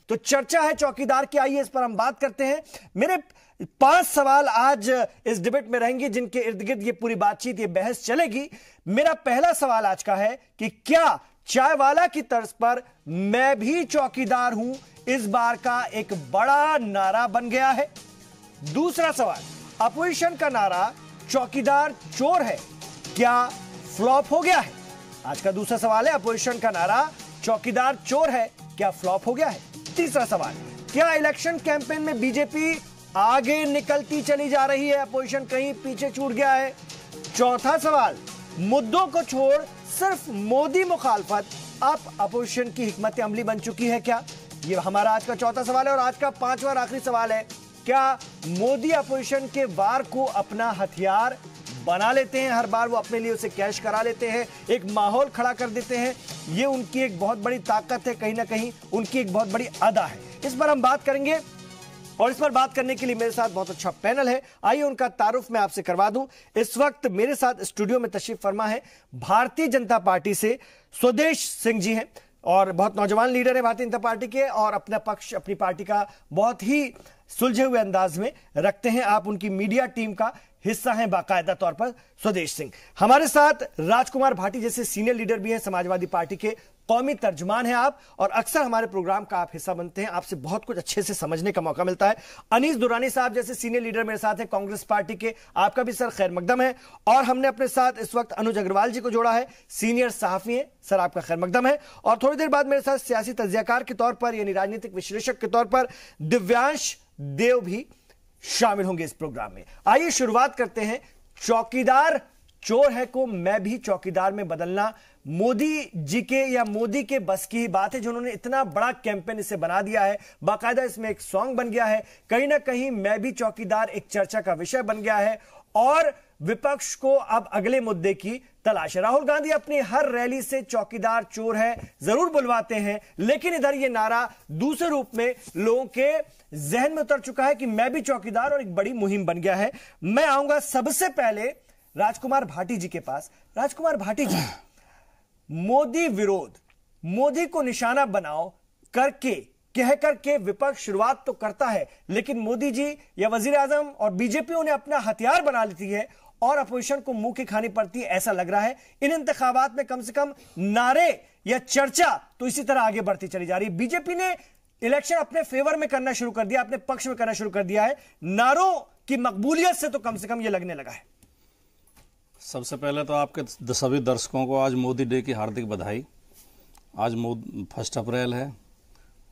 तो चर्चा है चौकीदार की, आइए इस पर हम बात करते हैं। मेरे 5 सवाल आज इस डिबेट में रहेंगे जिनके इर्द गिर्द ये पूरी बातचीत, ये बहस चलेगी। मेरा पहला सवाल आज का है कि क्या चाय वाला की तर्ज पर मैं भी चौकीदार हूं इस बार का एक बड़ा नारा बन गया है? दूसरा सवाल, अपोजिशन का नारा चौकीदार चोर है, क्या फ्लॉप हो गया है? आज का दूसरा सवाल है, अपोजिशन का नारा चौकीदार चोर है, क्या फ्लॉप हो गया है? तीसरा सवाल, क्या इलेक्शन कैंपेन में बीजेपी आगे निकलती चली जा रही है, अपोजिशन कहीं पीछे छूट गया है? चौथा सवाल, मुद्दों को छोड़ सिर्फ मोदी मुखालफत अब अपोजिशन की हिकमत अमली बन चुकी है क्या? ये हमारा आज का चौथा सवाल है। और आज का पांचवा और आखिरी सवाल है, क्या मोदी अपोजिशन के वार को अपना हथियार बना लेते हैं? हर बार वो अपने लिए उसे कैश करा लेते हैं, एक माहौल खड़ा कर देते हैं। ये उनकी एक बहुत बड़ी ताकत है, कहीं ना कहीं उनकी एक बहुत बड़ी अदा है। इस पर हम बात करेंगे और इस पर बात करने के लिए मेरे साथ बहुत अच्छा पैनल है। आइए उनका तारुफ मैं आपसे करवा दूं। इस वक्त मेरे साथ स्टूडियो में तशरीफ फरमा है भारतीय जनता पार्टी से स्वदेश सिंह जी हैं और बहुत नौजवान लीडर है भारतीय जनता पार्टी के और अपना पक्ष अपनी पार्टी का बहुत ही सुलझे हुए अंदाज में रखते हैं। आप उनकी मीडिया टीम का हिस्सा हैं बाकायदा तौर पर। स्वदेश सिंह हमारे साथ राजकुमार भाटी जैसे सीनियर लीडर भी हैं, समाजवादी पार्टी के कौमी तर्जुमान हैं आप और अक्सर हमारे प्रोग्राम का आप हिस्सा बनते हैं, आपसे बहुत कुछ अच्छे से समझने का मौका मिलता है। अनीस दुरानी साहब जैसे सीनियर लीडर मेरे साथ हैं कांग्रेस पार्टी के, आपका भी सर खैर मकदम है। और हमने अपने साथ इस वक्त अनुज अग्रवाल जी को जोड़ा है, सीनियर सहाफी हैं, सर आपका खैर मकदम है। और थोड़ी देर बाद मेरे साथ सियासी तज्जियाकार के तौर पर यानी राजनीतिक विश्लेषक के तौर पर दिव्यांश देव भी शामिल होंगे इस प्रोग्राम में। आइए शुरुआत करते हैं, चौकीदार चोर है को मैं भी चौकीदार में बदलना मोदी जी के या मोदी के बस की बात है, जिन्होंने इतना बड़ा कैंपेन इसे बना दिया है, बाकायदा इसमें एक सॉन्ग बन गया है। कहीं ना कहीं मैं भी चौकीदार एक चर्चा का विषय बन गया है और विपक्ष को अब अगले मुद्दे की तलाश है। राहुल गांधी अपनी हर रैली से चौकीदार चोर है जरूर बुलवाते हैं, लेकिन इधर यह नारा दूसरे रूप में लोगों के जहन में उतर चुका है कि मैं भी चौकीदार, और एक बड़ी मुहिम बन गया है। मैं आऊंगा सबसे पहले राजकुमार भाटी जी के पास। राजकुमार भाटी जी, मोदी विरोध, मोदी को निशाना बनाओ करके कह करके विपक्ष शुरुआत तो करता है, लेकिन मोदी जी या वजीर आजम और बीजेपी उन्हें अपना हथियार बना लेती है और अपोजिशन को मुंह की खानी पड़ती है, ऐसा लग रहा है। इन इंतखाबात में कम से कम नारे या चर्चा तो इसी तरह आगे बढ़ती चली जा रही है। बीजेपी ने इलेक्शन अपने फेवर में करना शुरू कर दिया, अपने पक्ष में करना शुरू कर दिया है। नारों की मकबूलियत से तो कम से कम यह लगने लगा है। सबसे पहले तो आपके सभी दर्शकों को आज मोदी डे की हार्दिक बधाई। आज 1 अप्रैल है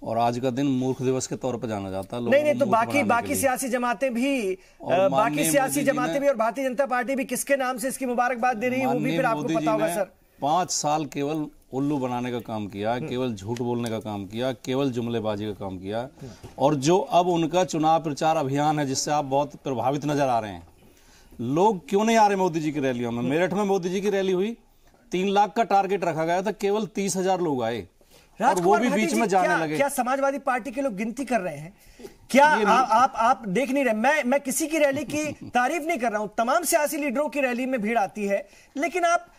और आज का दिन मूर्ख दिवस के तौर पर जाना जाता है। नहीं तो बाकी सियासी जमातें भी और भारतीय जनता पार्टी भी किसके नाम से इसकी मुबारकबाद दे रही है, वो भी फिर आपको पता होगा सर। 5 साल केवल उल्लू बनाने का काम किया, केवल झूठ बोलने का काम किया, केवल जुमलेबाजी का काम किया। और जो अब उनका चुनाव प्रचार अभियान है जिससे आप बहुत प्रभावित नजर आ रहे हैं, लोग क्यों नहीं आ रहे मोदी जी की रैलियों में? मेरठ में मोदी जी की रैली हुई, 3 लाख का टारगेट रखा गया था, केवल 30,000 लोग आए और वो भी बीच में जाने लगे। क्या समाजवादी पार्टी के लोग गिनती कर रहे हैं? क्या आप देख नहीं रहे? मैं किसी की रैली की तारीफ नहीं कर रहा हूं, तमाम सियासी लीडरों की रैली में भीड़ आती है, लेकिन आप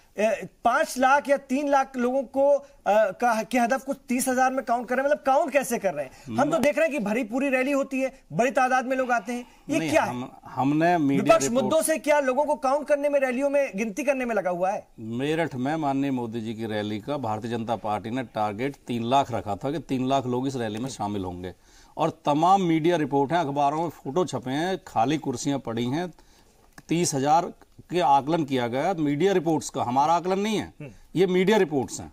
5 लाख या 3 लाख लोगों को के हदफ को 30,000 में काउंट कर रहे हैं। मतलब काउंट कैसे कर रहे हैं? हम तो देख रहे हैं कि भरी पूरी रैली होती है, बड़ी तादाद में लोग आते हैं, ये क्या है? हमने विपक्ष मुद्दों से क्या लोगों को काउंट करने में, रैलियों में गिनती करने में लगा हुआ है? मेरठ में माननीय मोदी जी की रैली का भारतीय जनता पार्टी ने टारगेट 3 लाख रखा था कि 3 लाख लोग इस रैली में शामिल होंगे और तमाम मीडिया रिपोर्ट हैं, अखबारों में फोटो छपे हैं, खाली कुर्सियां पड़ी हैं। 30,000 के आकलन किया गया मीडिया रिपोर्ट्स का, हमारा आकलन नहीं है, ये मीडिया रिपोर्ट्स हैं।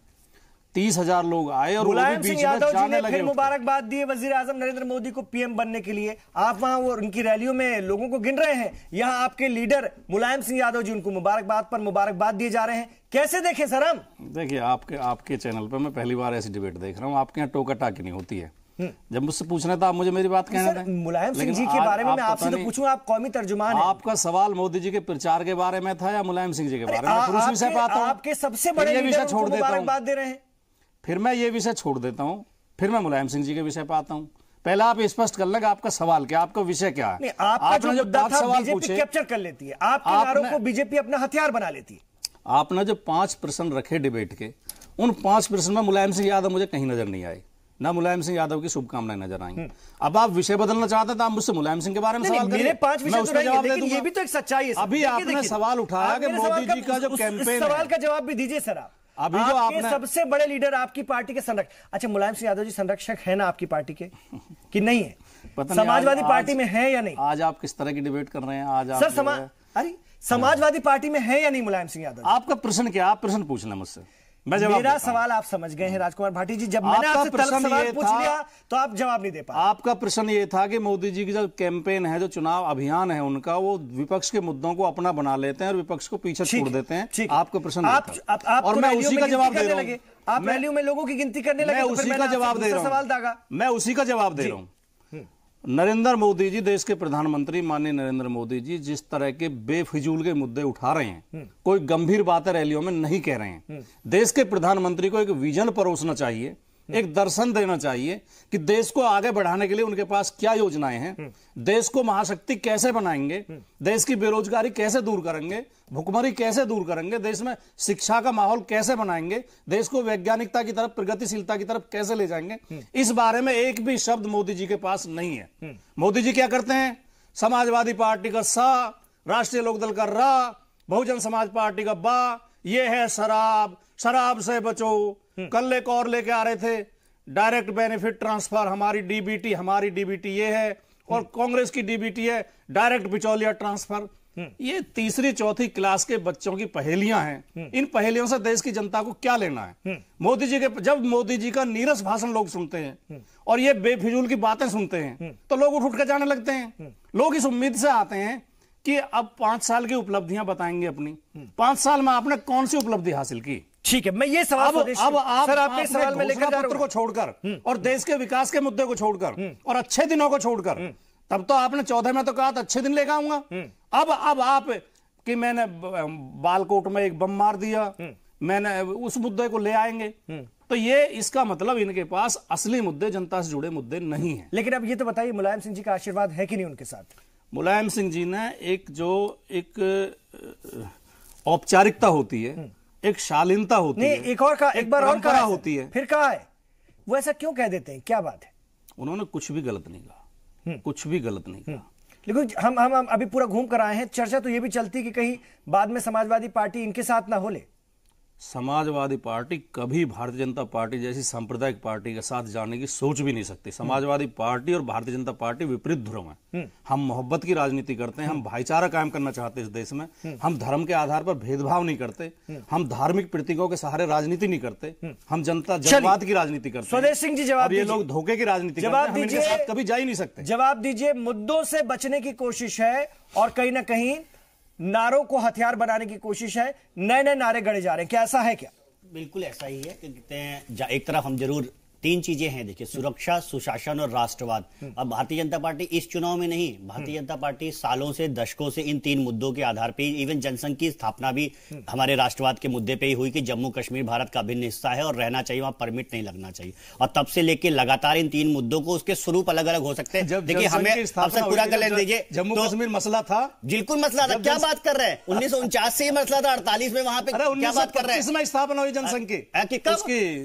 30,000 लोग आए और मुलायम सिंह यादव जी ने फिर मुबारकबाद दी वजीर आजम नरेंद्र मोदी को पीएम बनने के लिए। आप वहां वो उनकी रैलियों में लोगों को गिन रहे हैं, यहां आपके लीडर मुलायम सिंह यादव जी उनको मुबारकबाद पर मुबारकबाद दिए जा रहे हैं। कैसे देखें सर हम? देखिए, आपके चैनल पर मैं पहली बार ऐसी डिबेट देख रहा हूँ। आपके यहाँ टोका टाकी नहीं होती है। जब मुझसे पूछना था आप मुझे मेरी बात कहना था। मुलायम सिंह जी के बारे में मैं आपसे तो पूछूं, आप कौमी तर्जुमान हैं। आपका सवाल मोदी जी के प्रचार के बारे में था या मुलायम सिंह जी के बारे में? पुरुष विषय पे आता हूं, आपके सबसे बड़े लीडर को मुबारकबाद दे रहे हैं, फिर मैं ये विषय छोड़ देता हूं, फिर मैं मुलायम सिंह जी के विषय पे आता हूं। पहले आप स्पष्ट कर लेंगे आपका सवाल क्या, आपका विषय क्या है। आपका जो मुद्दा था बीजेपी कैप्चर कर लेती है, आपके नारों को बीजेपी अपना हथियार बना लेती है। आपने जो 5 प्रश्न रखे डिबेट के, उन 5 प्रश्न में मुलायम सिंह यादव मुझे कहीं नजर नहीं आए, ना मुलायम सिंह यादव की शुभकामनाएं नजर आई। अब आप विषय बदलना चाहते हैं तो आप मुझसे मुलायम सिंह के बारे में सवाल करिए, मेरे 5 विषय तो जवाब दे दूंगा। ये भी तो एक सच्चाई है। अभी आपने सवाल उठाया कि मोदी जी का जो कैंपेन, सवाल का जवाब भी दीजिए सर। आप अभी जो आपने सबसे बड़े लीडर आपकी पार्टी के संरक्षक, अच्छा मुलायम सिंह यादव जी संरक्षक है ना आपकी पार्टी के कि नहीं है? समाजवादी पार्टी में है या नहीं? आज आप किस तरह की डिबेट कर रहे हैं? आज सर अरे समाजवादी पार्टी में है या नहीं मुलायम सिंह यादव? आपका प्रश्न क्या? आप प्रश्न पूछ लें मुझसे, मैं जवाब मेरा सवाल आप समझ गए हैं राजकुमार भाटी जी। जब मैंने आपसे सवाल पूछ लिया तो आप जवाब नहीं दे पाए। आपका प्रश्न ये था कि मोदी जी की जो कैंपेन है, जो चुनाव अभियान है उनका, वो विपक्ष के मुद्दों को अपना बना लेते हैं और विपक्ष को पीछे छोड़ देते हैं। आपका प्रश्न और मैं उसी का जवाब दे रहा हूँ। आप रैलियों में लोगों की गिनती करने लगे, मैं उसी का जवाब दे रहा हूँ। नरेंद्र मोदी जी, देश के प्रधानमंत्री माननीय नरेंद्र मोदी जी, जिस तरह के बेफिजूल के मुद्दे उठा रहे हैं, कोई गंभीर बातें रैलियों में नहीं कह रहे हैं। देश के प्रधानमंत्री को एक विजन परोसना चाहिए, एक दर्शन देना चाहिए कि देश को आगे बढ़ाने के लिए उनके पास क्या योजनाएं हैं, देश को महाशक्ति कैसे बनाएंगे, देश की बेरोजगारी कैसे दूर करेंगे, भुखमरी कैसे दूर करेंगे, देश में शिक्षा का माहौल कैसे बनाएंगे, देश को वैज्ञानिकता की तरफ, प्रगतिशीलता की तरफ कैसे ले जाएंगे। इस बारे में एक भी शब्द मोदी जी के पास नहीं है। मोदी जी क्या करते हैं? समाजवादी पार्टी का सा, राष्ट्रीय लोकदल का रा, बहुजन समाज पार्टी का बा, ये है शराब, शराब से बचो। कल एक और लेके आ रहे थे, डायरेक्ट बेनिफिट ट्रांसफर, हमारी डीबीटी ये है, और कांग्रेस की डीबीटी है डायरेक्ट बिचौलिया ट्रांसफर। ये तीसरी चौथी क्लास के बच्चों की पहेलियां हैं। इन पहेलियों से देश की जनता को क्या लेना है? मोदी जी के, जब मोदी जी का नीरस भाषण लोग सुनते हैं और ये बेफिजूल की बातें सुनते हैं तो लोग उठ कर जाने लगते हैं। लोग इस उम्मीद से आते हैं कि अब 5 साल की उपलब्धियां बताएंगे अपनी। 5 साल में आपने कौन सी उपलब्धि हासिल की? ठीक है, मैं ये सवाल अब आप सर आपके सवाल में लेकर पत्र को छोड़कर और देश के विकास के मुद्दे को छोड़कर और अच्छे दिनों को छोड़कर, तब तो आपने 14 में तो कहा था अच्छे दिन लेकर आऊंगा। अब आप कि मैंने बालकोट में एक बम मार दिया, मैंने उस मुद्दे को ले आएंगे, तो ये इसका मतलब इनके पास असली मुद्दे, जनता से जुड़े मुद्दे नहीं है। लेकिन अब ये तो बताइए, मुलायम सिंह जी का आशीर्वाद है कि नहीं उनके साथ? मुलायम सिंह जी ने एक औपचारिकता होती है, एक शालीनता होती है, एक बार और कहा होती है, फिर कहा है, वो ऐसा क्यों कह देते हैं? क्या बात है? उन्होंने कुछ भी गलत नहीं कहा, कुछ भी गलत नहीं कहा। लेकिन हम अभी पूरा घूम कर आए हैं। चर्चा तो ये भी चलती है कि कहीं बाद में समाजवादी पार्टी इनके साथ ना हो ले। समाजवादी पार्टी कभी भारतीय जनता पार्टी जैसी सांप्रदायिक पार्टी के साथ जाने की सोच भी नहीं सकती। समाजवादी पार्टी और भारतीय जनता पार्टी विपरीत ध्रुव हैं। हम मोहब्बत की राजनीति करते हैं, हम भाईचारा कायम करना चाहते हैं इस देश में। हम धर्म के आधार पर भेदभाव नहीं करते, हम धार्मिक प्रतीकों के सहारे राजनीति नहीं करते, हम जनतावाद की राजनीति करते हैं। स्वदेश सिंह जी जवाब, ये लोग धोखे की राजनीति करते हैं, हम इनके साथ कभी जा ही नहीं सकते। जवाब दीजिए। मुद्दों से बचने की कोशिश है और कहीं ना कहीं नारों को हथियार बनाने की कोशिश है, नए नए नारे गढ़े जा रहे हैं, क्या ऐसा है? क्या बिल्कुल ऐसा ही है कि कहते हैं एक तरफ हम जरूर 3 चीजें हैं, देखिए, सुरक्षा, सुशासन और राष्ट्रवाद। अब भारतीय जनता पार्टी इस चुनाव में नहीं, भारतीय जनता पार्टी सालों से, दशकों से इन 3 मुद्दों के आधार पे, इवन जनसंघ की स्थापना भी हमारे राष्ट्रवाद के मुद्दे पे ही हुई कि जम्मू कश्मीर भारत का अभिन्न हिस्सा है और रहना चाहिए, वहां परमिट नहीं लगना चाहिए। और तब से लेकर लगातार इन 3 मुद्दों को, उसके स्वरूप अलग अलग हो सकते हैं। देखिए, हमें अवसर पूरा कर लेने दीजिए। जम्मू कश्मीर मसला था, बिल्कुल मसला था, क्या बात कर रहे हैं? 1949 से ही मसला था, 48 में वहां पे क्या बात कर रहे हैं? इसमें स्थापना हुई जनसंघ की।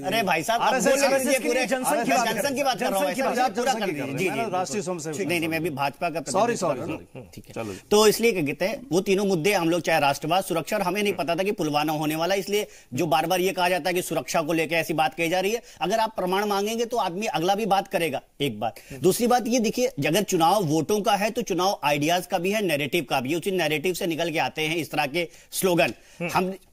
अरे भाई साहब, जनसंघ की बात कर रहा हूँ, राष्ट्रीय स्वयंसेवक नहीं, मैं भी भाजपा का, सॉरी, ठीक है। तो इसलिए क्या कहते हैं, वो तीनों मुद्दे हम लोग, चाहे राष्ट्रवाद, सुरक्षा, और हमें नहीं पता था कि पुलवामा होने वाला, इसलिए जो बार बार ये कहा जाता है कि सुरक्षा को लेकर ऐसी बात कही जा रही है, अगर आप प्रमाण मांगेंगे तो आदमी अगला भी बात करेगा। एक बात। दूसरी बात ये देखिए, अगर चुनाव वोटों का है तो चुनाव आइडियाज का भी है, नैरेटिव का भी है। उसी नैरेटिव से निकल के आते हैं इस तरह के स्लोगन।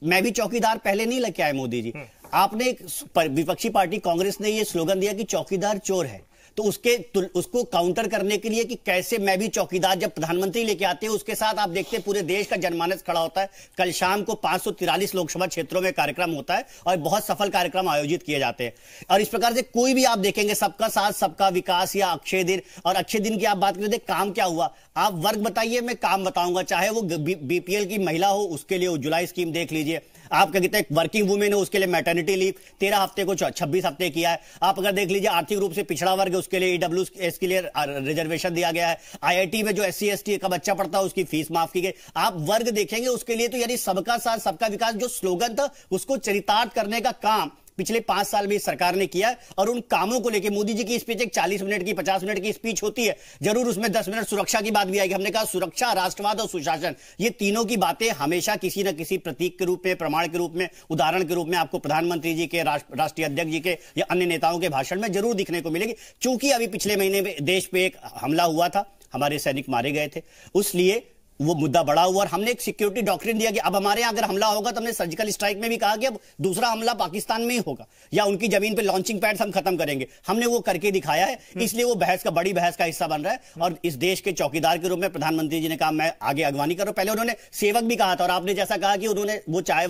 मैं भी चौकीदार पहले नहीं लेके आए मोदी जी। आपने एक विपक्षी पार्टी कांग्रेस ने ये स्लोगन दिया कि चौकीदार चोर है, तो उसको काउंटर करने के लिए कि कैसे मैं भी चौकीदार, जब प्रधानमंत्री लेके आते हैं उसके साथ आप देखते हैं पूरे देश का जनमानस खड़ा होता है। कल शाम को 543 लोकसभा क्षेत्रों में कार्यक्रम होता है और बहुत सफल कार्यक्रम आयोजित किए जाते हैं। और इस प्रकार से कोई भी आप देखेंगे, सबका साथ सबका विकास या अक्षय दिन, और अक्षय दिन की आप बात करें, काम क्या हुआ? आप वर्ग बताइए, मैं काम बताऊंगा। चाहे वो बीपीएल की महिला हो, उसके लिए उज्ज्वला स्कीम देख लीजिए। आप क्या कहते हैं, वर्किंग वुमेन है, उसके लिए मैटरनिटी लीव 13 हफ्ते को 26 हफ्ते किया है। आप अगर देख लीजिए, आर्थिक रूप से पिछड़ा वर्ग है, उसके लिए ईडब्ल्यूएस के लिए रिजर्वेशन दिया गया है। आईआईटी में जो एससी एसटी का बच्चा पढ़ता है उसकी फीस माफ की गई। आप वर्ग देखेंगे उसके लिए, तो यानी सबका साथ सबका विकास जो स्लोगन था उसको चरितार्थ करने का काम पिछले 5 साल में सरकार ने किया है। और उन कामों को लेकर मोदी जी की स्पीच एक 40 मिनट की 50 मिनट की स्पीच होती है, जरूर उसमें 10 मिनट सुरक्षा की बात भी आएगी। हमने कहा सुरक्षा, राष्ट्रवाद और सुशासन, ये तीनों की बातें हमेशा किसी न किसी प्रतीक के रूप में, प्रमाण के रूप में, उदाहरण के रूप में आपको प्रधानमंत्री जी के, राष्ट्रीय अध्यक्ष जी के या अन्य नेताओं के भाषण में जरूर दिखने को मिलेगी। चूंकि अभी पिछले महीने में देश पे एक हमला हुआ था, हमारे सैनिक मारे गए थे, उसलिए वो मुद्दा बड़ा हुआ और हमने एक सिक्योरिटी डॉक्ट्रिन दिया कि अब हमारे यहां अगर हमला होगा तो हमने सर्जिकल स्ट्राइक में भी कहा कि अब दूसरा हमला पाकिस्तान में ही होगा या उनकी जमीन पे लॉन्चिंग पैड्स हम खत्म करेंगे। हमने वो करके दिखाया है, इसलिए वो बड़ी बहस का हिस्सा बन रहा है। और इस देश के चौकीदार के रूप में प्रधानमंत्री जी ने कहा मैं आगे अगवानी करूं। पहले उन्होंने सेवक भी कहा था और आपने जैसा कहा कि उन्होंने वो चाय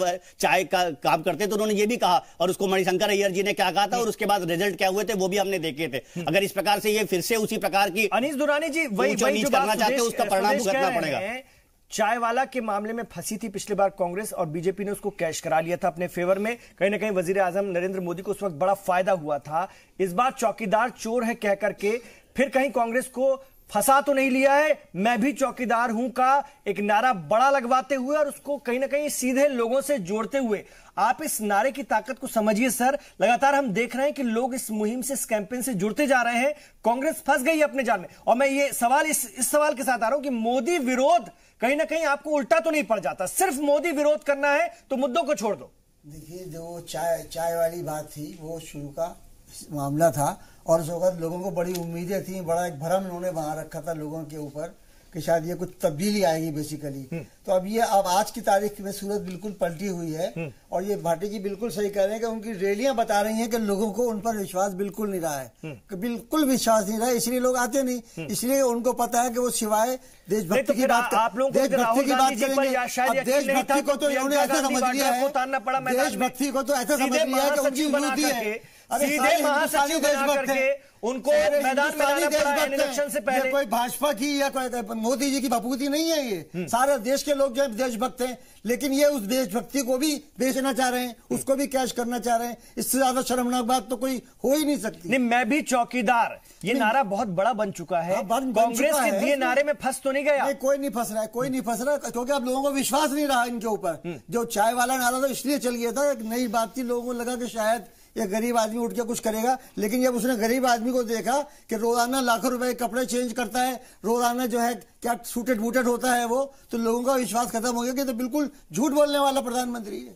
का काम करते तो उन्होंने ये भी कहा, और उसको मणिशंकर अय्यर जी ने क्या कहा था और उसके बाद रिजल्ट क्या हुए थे वो भी हमने देखे थे। अगर इस प्रकार से ये फिर से उसी प्रकार की अनीस दुरानी जी वही करना चाहते हैं उसका परिणाम भुगतना पड़ेगा। चाय वाला के मामले में फंसी थी पिछली बार कांग्रेस और बीजेपी ने उसको कैश करा लिया था अपने फेवर में। कहीं ना कहीं वजीर आजम नरेंद्र मोदी को उस वक्त बड़ा फायदा हुआ था। इस बार चौकीदार चोर है कह करके फिर कहीं कांग्रेस को फंसा तो नहीं लिया है, मैं भी चौकीदार हूं का एक नारा बड़ा लगवाते हुए और उसको कहीं ना कहीं सीधे लोगों से जोड़ते हुए। आप इस नारे की ताकत को समझिए सर। लगातार हम देख रहे हैं कि लोग इस मुहिम से, इस कैंपेन से जुड़ते जा रहे हैं। कांग्रेस फंस गई है अपने जाल में। और मैं ये सवाल इस सवाल के साथ आ रहा हूं कि मोदी विरोध कहीं ना कहीं आपको उल्टा तो नहीं पड़ जाता? सिर्फ मोदी विरोध करना है तो मुद्दों को छोड़ दो। देखिए, जो चाय वाली बात थी वो शुरू का मामला था और उस वक्त लोगों को बड़ी उम्मीदें थी, बड़ा एक भ्रम उन्होंने वहां रखा था लोगों के ऊपर कि शायद ये कुछ तब्दीली आएगी बेसिकली। तो अब आज की तारीख में सूरत बिल्कुल पलटी हुई है और ये भाटी जी बिल्कुल सही कह रहे हैं कि उनकी रैलियां बता रही हैं कि लोगों को उन पर विश्वास बिल्कुल नहीं रहा है, कि बिल्कुल विश्वास नहीं रहा है, इसलिए लोग आते नहीं। इसलिए उनको पता है कि वो सिवाय देशभक्ति की बात देशभक्ति को तो इन्होंने ऐसा समझ लिया है, देशभक्ति को तो ऐसा समझ लिया है कि उनकी विरोधी है। सीधे महासचिव बना करके उनको मैदान में लाना पड़ा है इलेक्शन से पहले। कोई भाजपा की या कोई मोदी जी की बपूती नहीं है, ये सारे देश के लोग जो है देशभक्त हैं, लेकिन ये उस देशभक्ति को भी बेचना चाह रहे हैं, उसको भी कैश करना चाह रहे हैं। इससे ज्यादा शर्मनाक बात तो कोई हो ही नहीं सकती। नहीं, मैं भी चौकीदार, ये नारा बहुत बड़ा बन चुका है। कांग्रेस के दिए नारे में फंस तो नहीं गया? नहीं, कोई नहीं फंस रहा है, कोई नहीं फंस रहा है, क्योंकि अब लोगों को विश्वास नहीं रहा इनके ऊपर। जो चाय वाला नारा था इसलिए चल गया था, एक नई बात थी, लोगों को लगा कि शायद ये गरीब आदमी उठ के कुछ करेगा। लेकिन जब उसने गरीब आदमी को देखा कि रोजाना लाखों रुपए के कपड़े चेंज करता है, रोजाना जो है क्या सूटेड बूटेड होता है वो, तो लोगों का विश्वास खत्म हो गया कि तो बिल्कुल झूठ बोलने वाला प्रधानमंत्री है।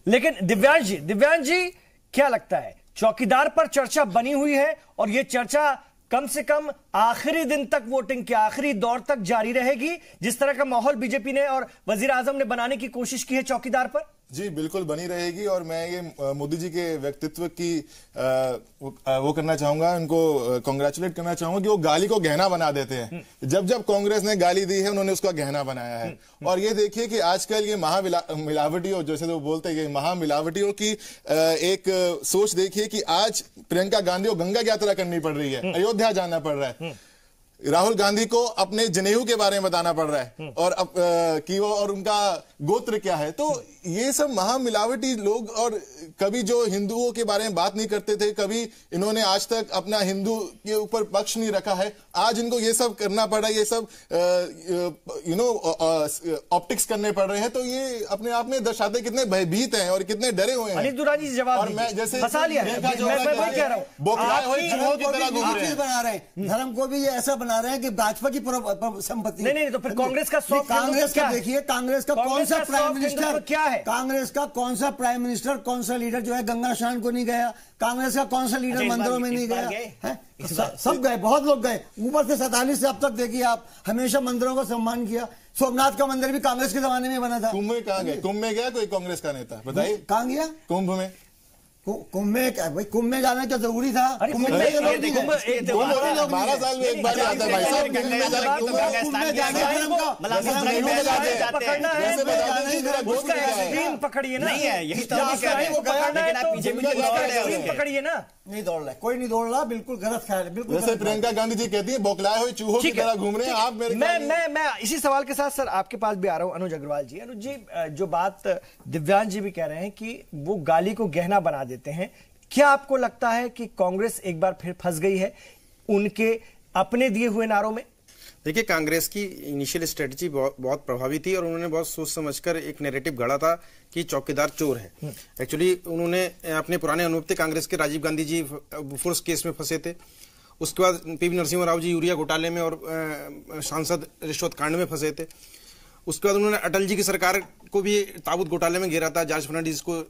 लेकिन दिव्यांश जी क्या लगता है, चौकीदार पर चर्चा बनी हुई है और ये चर्चा कम से कम आखिरी दिन तक, वोटिंग के आखिरी दौर तक जारी रहेगी? जिस तरह का माहौल बीजेपी ने और वजीर आजम ने बनाने की कोशिश की है चौकीदार पर। जी बिल्कुल बनी रहेगी। और मैं ये मोदी जी के व्यक्तित्व की वो करना चाहूंगा, उनको कांग्रेचुलेट करना चाहूंगा कि वो गाली को गहना बना देते हैं। जब जब कांग्रेस ने गाली दी है उन्होंने उसका गहना बनाया है। और ये देखिए कि आजकल ये महामिलावटियों, जैसे वो बोलते हैं महामिलावटियों की एक सोच देखिए कि आज प्रियंका गांधी को गंगा यात्रा करनी पड़ रही है, अयोध्या जाना पड़ रहा है, राहुल गांधी को अपने जनेऊ के बारे में बताना पड़ रहा है कि वो और उनका गोत्र क्या है। तो ये सब महामिलावटी लोग, और कभी जो हिंदुओं के बारे में बात नहीं करते थे, कभी इन्होंने आज तक अपना हिंदू के ऊपर पक्ष नहीं रखा है, आज इनको ये सब करना पड़ा, ये सब ऑप्टिक्स करने पड़ रहे हैं। तो ये अपने आप में दर्शाते कितने भयभीत हैं और कितने डरे हुए हैं। और मैं जैसे बना रहे हैं, धर्म को भी ये ऐसा बना रहे हैं कि भाजपा की संपत्ति। नहीं, तो फिर कांग्रेस का कांग्रेस का देखिए, कांग्रेस का कौन सा प्राइम मिनिस्टर क्या है, कांग्रेस का कौन सा प्राइम मिनिस्टर, कौन सा लीडर जो है गंगा स्नान को नहीं गया? कांग्रेस का कौन सा लीडर मंदिरों में नहीं गया है? सब गए, बहुत लोग गए, ऊपर से 47 से अब तक देखिए आप, हमेशा मंदिरों का सम्मान किया। सोमनाथ का मंदिर भी कांग्रेस के जमाने में बना था। कुंभ में कहाँ गए? कुंभ में गया कोई कांग्रेस का नेता? बताइए कहाँ गया कुंभ में? कुंभ में भाई, कुंभ में जाना क्या जरूरी था? 12 साल में एक बार आता है भाई साहब, कुंभ में पकड़िए ना, पकड़िए ना। नहीं दौड़ रहा है, कोई नहीं दौड़ रहा, बिल्कुल गलत ख्याल है, बिल्कुल। जैसे प्रियंका गांधी जी कहती है बौखलाए हुए चूहों की तरह घूम रहे हैं आप। मैं इसी सवाल के साथ सर आपके पास भी आ रहा हूं, अनुज अग्रवाल जी। अनुज जी, जो बात दिव्यांश जी भी कह रहे हैं कि वो गाली को गहना बना देते हैं, क्या आपको लगता है कि कांग्रेस एक बार फिर फंस गई है उनके अपने दिए हुए नारों में? देखिए, कांग्रेस की इनिशियल स्ट्रेटजी बहुत प्रभावी थी और उन्होंने बहुत सोच समझकर एक नैरेटिव गढ़ा था कि चौकीदार चोर है। एक्चुअली उन्होंने अपने पुराने अनुभव थे, कांग्रेस के राजीव गांधी जी फोर्स केस में फंसे थे, उसके बाद पीवी नरसिम्हा राव जी यूरिया घोटाले में और सांसद रिश्वत कांड में फंसे थे। उसके बाद उन्होंने अटल जी की सरकार को भी ताबूत घोटाले में घेरा था, जॉर्ज फर्नांडिस को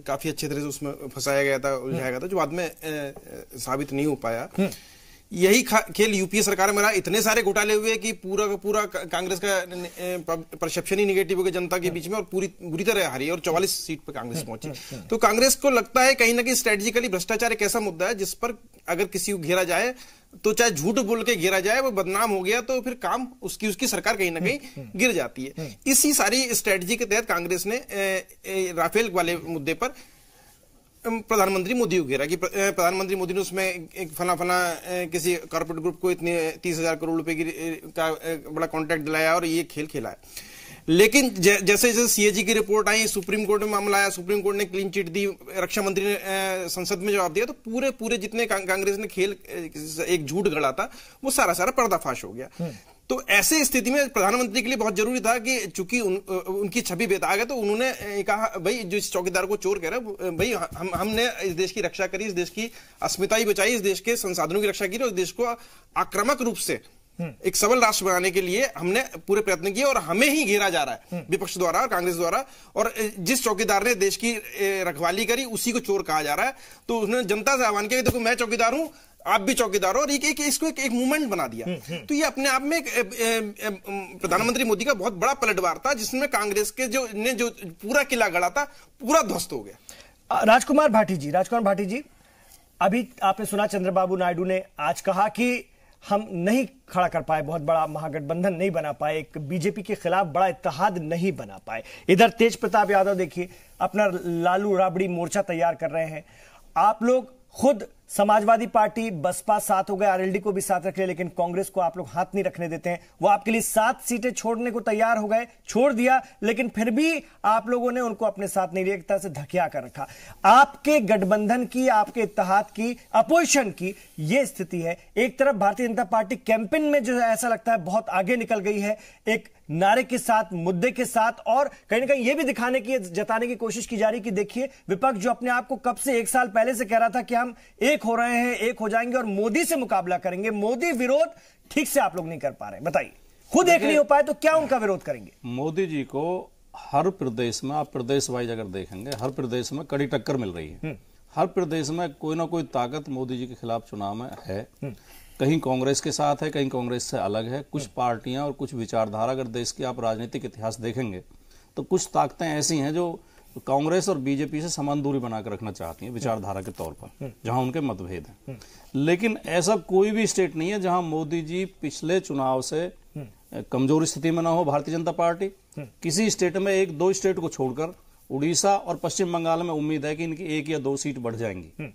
काफी अच्छे तरह से उसमें फंसाया गया था, उलझाया गया था, जो बाद में साबित नहीं हो पाया। यही खेल यूपीए सरकार में रहा। इतने सारे घोटाले हुए कि पूरा का पूरा कांग्रेस का परसेप्शन ही निगेटिव हो गया जनता के बीच में और पूरी बुरी तरह हारी और 44 सीट पर कांग्रेस पहुंची। तो कांग्रेस को लगता है कहीं ना कहीं स्ट्रेटेजिकली भ्रष्टाचार एक ऐसा मुद्दा है जिस पर अगर किसी को घेरा जाए तो चाहे झूठ बोल के घेरा जाए, वो बदनाम हो गया तो फिर काम उसकी सरकार कहीं ना कहीं गिर जाती है। इसी सारी स्ट्रेटजी के तहत कांग्रेस ने राफेल वाले मुद्दे पर प्रधानमंत्री मोदी को घेरा कि प्रधानमंत्री मोदी ने उसमें एक फला किसी कॉर्पोरेट ग्रुप को इतने 30,000 करोड़ रुपए का बड़ा कॉन्ट्रैक्ट दिलाया और ये खेल खेला है। लेकिन जैसे जैसे सीएजी की रिपोर्ट आई, सुप्रीम कोर्ट में मामला आया, सुप्रीम कोर्ट ने क्लीन चिट दी, रक्षा मंत्री ने संसद में जवाब दिया, तो पूरे जितने कांग्रेस ने खेल एक झूठ गढ़ा था वो सारा पर्दाफाश हो गया। तो ऐसे स्थिति में प्रधानमंत्री के लिए बहुत जरूरी था कि चूंकि उनकी छवि बेदाग है, तो उन्होंने कहा भाई जो इस चौकीदार को चोर कह रहा है, भाई हमने इस देश की रक्षा करी, इस देश की अस्मिता ही बचाई, इस देश के संसाधनों की रक्षा की और इस देश को आक्रामक रूप से एक सबल राष्ट्र बनाने के लिए हमने पूरे प्रयत्न किए और हमें ही घेरा जा रहा है विपक्ष द्वारा और कांग्रेस द्वारा, और जिस चौकीदार ने देश की रखवाली करी उसी को चोर कहा जा रहा है। तो उसने जनता से आह्वान किया कि देखो मैं चौकीदार हूं, आप भी चौकीदार हो, और इसको एक मूवमेंट बना दिया। तो ये अपने आप में प्रधानमंत्री मोदी का बहुत बड़ा पलटवार था जिसमें कांग्रेस के जो पूरा किला गढ़ा था पूरा ध्वस्त हो गया। राजकुमार भाटी जी, अभी आपने सुना चंद्रबाबू नायडू ने आज कहा कि हम नहीं खड़ा कर पाए, बहुत बड़ा महागठबंधन नहीं बना पाए, एक बीजेपी के खिलाफ बड़ा इत्तेहाद नहीं बना पाए। इधर तेज प्रताप यादव देखिए अपना लालू राबड़ी मोर्चा तैयार कर रहे हैं। आप लोग खुद समाजवादी पार्टी बसपा साथ हो गए, आरएलडी को भी साथ रख लिया, लेकिन कांग्रेस को आप लोग हाथ नहीं रखने देते हैं। वो आपके लिए 7 सीटें छोड़ने को तैयार हो गए, छोड़ दिया, लेकिन फिर भी आप लोगों ने उनको अपने साथ नहीं लिया, एक तरह से धकिया कर रखा। आपके गठबंधन की, आपके इत्तेहाद की, अपोजिशन की ये स्थिति है। एक तरफ भारतीय जनता पार्टी कैंपेन में जो है ऐसा लगता है बहुत आगे निकल गई है, एक नारे के साथ, मुद्दे के साथ, और कहीं ना कहीं यह भी दिखाने की, जताने की कोशिश की जा रही कि देखिए विपक्ष जो अपने आप को कब से 1 साल पहले से कह रहा था कि हम एक हो रहे हैं, एक हो जाएंगे और मोदी से मुकाबला करेंगे, मोदी विरोध ठीक से आप लोग नहीं कर पा रहे। बताइए, खुद एक नहीं हो पाए तो क्या उनका विरोध करेंगे? मोदी जी को हर प्रदेश में, आप प्रदेश वाइज अगर देखेंगे, हर प्रदेश में कड़ी टक्कर मिल रही है। हर प्रदेश में कोई ना कोई ताकत मोदी जी के खिलाफ चुनाव में है। कहीं कांग्रेस के साथ है, कहीं कांग्रेस से अलग है। कुछ पार्टियां और कुछ विचारधारा, अगर देश के आप राजनीतिक इतिहास देखेंगे तो कुछ ताकतें ऐसी हैं जो कांग्रेस और बीजेपी से समान दूरी बनाकर रखना चाहती हैं विचारधारा के तौर पर, जहां उनके मतभेद हैं। लेकिन ऐसा कोई भी स्टेट नहीं है जहां मोदी जी पिछले चुनाव से कमजोर स्थिति में ना हो भारतीय जनता पार्टी। किसी स्टेट में, 1-2 स्टेट को छोड़कर, उड़ीसा और पश्चिम बंगाल में उम्मीद है कि इनकी 1 या 2 सीट बढ़ जाएंगी।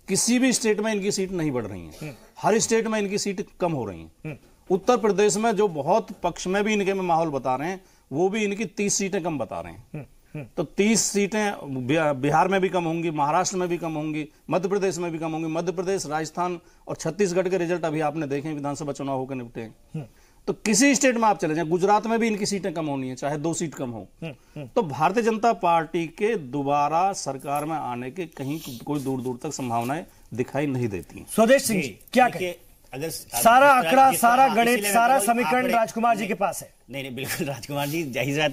किसी भी स्टेट में इनकी सीट नहीं बढ़ रही है, हर स्टेट में इनकी सीट कम हो रही है। उत्तर प्रदेश में जो बहुत पक्ष में भी इनके में माहौल बता रहे हैं, वो भी इनकी 30 सीटें कम बता रहे हैं। तो 30 सीटें बिहार में भी कम होंगी, महाराष्ट्र में भी कम होंगी, मध्य प्रदेश में भी कम होंगी। मध्य प्रदेश, राजस्थान और छत्तीसगढ़ के रिजल्ट अभी आपने देखे, विधानसभा चुनाव होकर निपटे हैं। तो किसी स्टेट में आप चले जाएं, गुजरात में भी इनकी सीटें कम होनी है, चाहे 2 सीट कम हो। तो भारतीय जनता पार्टी के दोबारा सरकार में आने के कहीं कोई दूर दूर तक संभावनाएं दिखाई नहीं देती। स्वदेश सिंह जी क्या कहें? अगर सारा आंकड़ा, सारा गणित, सारा समीकरण राजकुमार जी के पास है। नहीं, बिल्कुल राजकुमार जी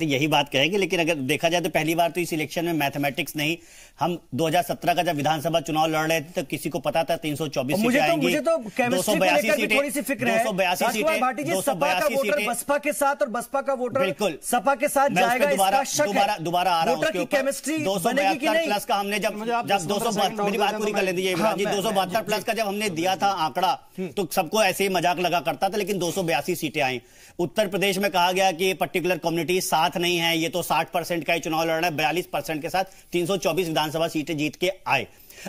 यही बात कहेंगे, लेकिन अगर देखा जाए तो पहली बार तो इस इलेक्शन में मैथमेटिक्स नहीं, हम 2017 का जब विधानसभा चुनाव लड़ रहे थे तो किसी को पता था 324 सीटें आएंगी, 282 सीटें, थोड़ी सी फिक्र है 282 सीटें, 282 सीटें बसपा के साथ, और बसपा का वोटर बिल्कुल सपा के साथ जाएगा, दोबारा आ रहा है केमिस्ट्री 272 प्लस का हमने जब 272, मेरी बात पूरी कर ले दीजिए 272 प्लस का जब हमने दिया था आंकड़ा तो सबको ऐसे ही मजाक लगा करता था, लेकिन 282 सीटें आई। उत्तर प्रदेश में कहा गया कि ये पर्टिकुलर कम्युनिटी साथ नहीं है, ये तो 60% का ही चुनाव लड़ रहा है, 42% के साथ 324 विधानसभा सीटें जीत के आए।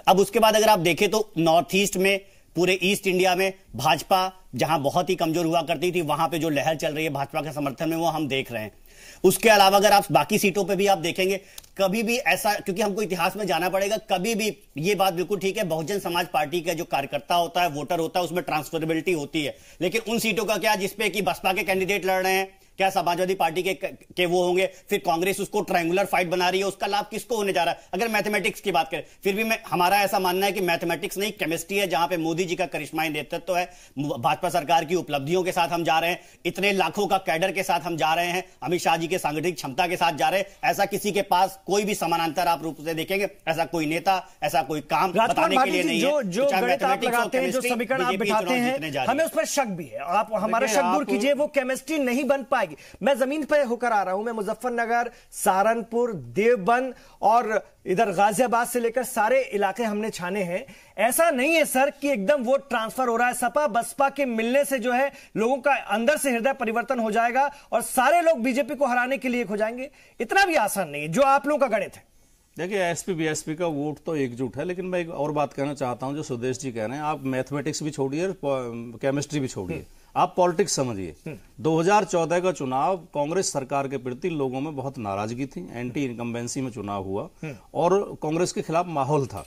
अब उसके बाद अगर आप देखें तो नॉर्थ ईस्ट में पूरे ईस्ट इंडिया में भाजपा जहां बहुत ही कमजोर हुआ करती थी, वहां पे जो लहर चल रही है भाजपा के समर्थन में, वो हम देख रहे हैं। उसके अलावा अगर आप बाकी सीटों पे भी आप देखेंगे, कभी भी ऐसा, क्योंकि हमको इतिहास में जाना पड़ेगा, कभी भी ये बात बिल्कुल ठीक है, बहुजन समाज पार्टी का जो कार्यकर्ता होता है, वोटर होता है, उसमें ट्रांसफरेबिलिटी होती है। लेकिन उन सीटों का क्या, जिसपे कि बसपा के कैंडिडेट लड़ रहे हैं, क्या समाजवादी पार्टी के वो होंगे, फिर कांग्रेस उसको ट्रायंगुलर फाइट बना रही है, उसका लाभ किसको होने जा रहा है? अगर मैथमेटिक्स की बात करें, फिर भी हमारा ऐसा मानना है कि मैथमेटिक्स नहीं, केमिस्ट्री है, जहां पे मोदी जी का करिश्माई नेतृत्व है, भाजपा सरकार की उपलब्धियों के साथ हम जा रहे हैं, इतने लाखों का कैडर के साथ हम जा रहे हैं, अमित शाह जी के सांगठनिक क्षमता के साथ जा रहे हैं। ऐसा किसी के पास कोई भी समानांतर आप रूप से देखेंगे, ऐसा कोई नेता, ऐसा कोई काम बताने के लिए नहीं है। जो गणित आप लगाते हैं, जो समीकरण आप बिठाते हैं, हमें उस पर शक भी है। आप हमारा शक दूर कीजिए, वो केमिस्ट्री नहीं बन पाएगी। मैं जमीन पे होकर आ रहा हूं, मैं मुजफ्फरनगर, सहारनपुर, देवबंद और इधर गाजियाबाद से लेकर सारे इलाके हमने छाने हैं। ऐसा नहीं है सर कि एकदम वोट ट्रांसफर हो रहा है। सपा बसपा के मिलने से जो है लोगों का अंदर से हृदय परिवर्तन हो जाएगा और सारे लोग बीजेपी को हराने के लिए हो जाएंगे। इतना भी आसान नहीं है जो आप लोगों का गणित है। देखिए, एसपी बीएसपी का वोट तो एकजुट है, लेकिन मैं एक और बात कहना चाहता हूं, जो सुदेश जी कह रहे हैं, आप मैथमेटिक्स भी छोड़िए, केमिस्ट्री भी छोड़िए, आप पॉलिटिक्स समझिए। 2014 का चुनाव कांग्रेस सरकार के प्रति लोगों में बहुत नाराजगी थी, एंटी इनकम्बेंसी में चुनाव हुआ और कांग्रेस के खिलाफ माहौल था,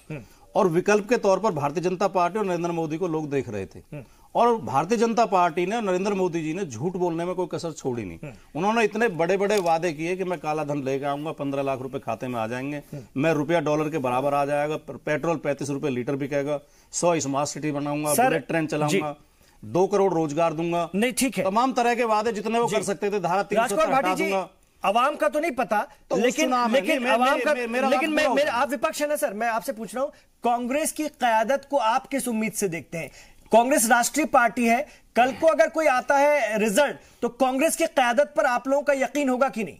और विकल्प के तौर पर भारतीय जनता पार्टी और नरेंद्र मोदी को लोग देख रहे थे। और भारतीय जनता पार्टी ने, नरेंद्र मोदी जी ने झूठ बोलने में कोई कसर छोड़ी नहीं। उन्होंने इतने बड़े बड़े वादे किए कि मैं काला धन लेकर आऊंगा, 15 लाख रुपए खाते में आ जाएंगे, मैं रुपया डॉलर के बराबर आ जाएगा, पेट्रोल 35 रुपए लीटर बिकेगा, 100 स्मार्ट सिटी बनाऊंगा, बुलेट ट्रेन चलाऊंगा, 2 करोड़ रोजगार दूंगा। नहीं, ठीक है, तमाम तरह के वादे जितने वो कर सकते थे, धारा 370 हटा दूंगा। अवाम का तो नहीं पता, तो लेकिन आप विपक्ष है ना सर, मैं आपसे पूछ रहा हूं, कांग्रेस की क़यादत को आप किस उम्मीद से देखते हैं? कांग्रेस राष्ट्रीय पार्टी है, कल को अगर कोई आता है रिजल्ट, तो कांग्रेस की क़यादत पर आप लोगों का यकीन होगा कि नहीं?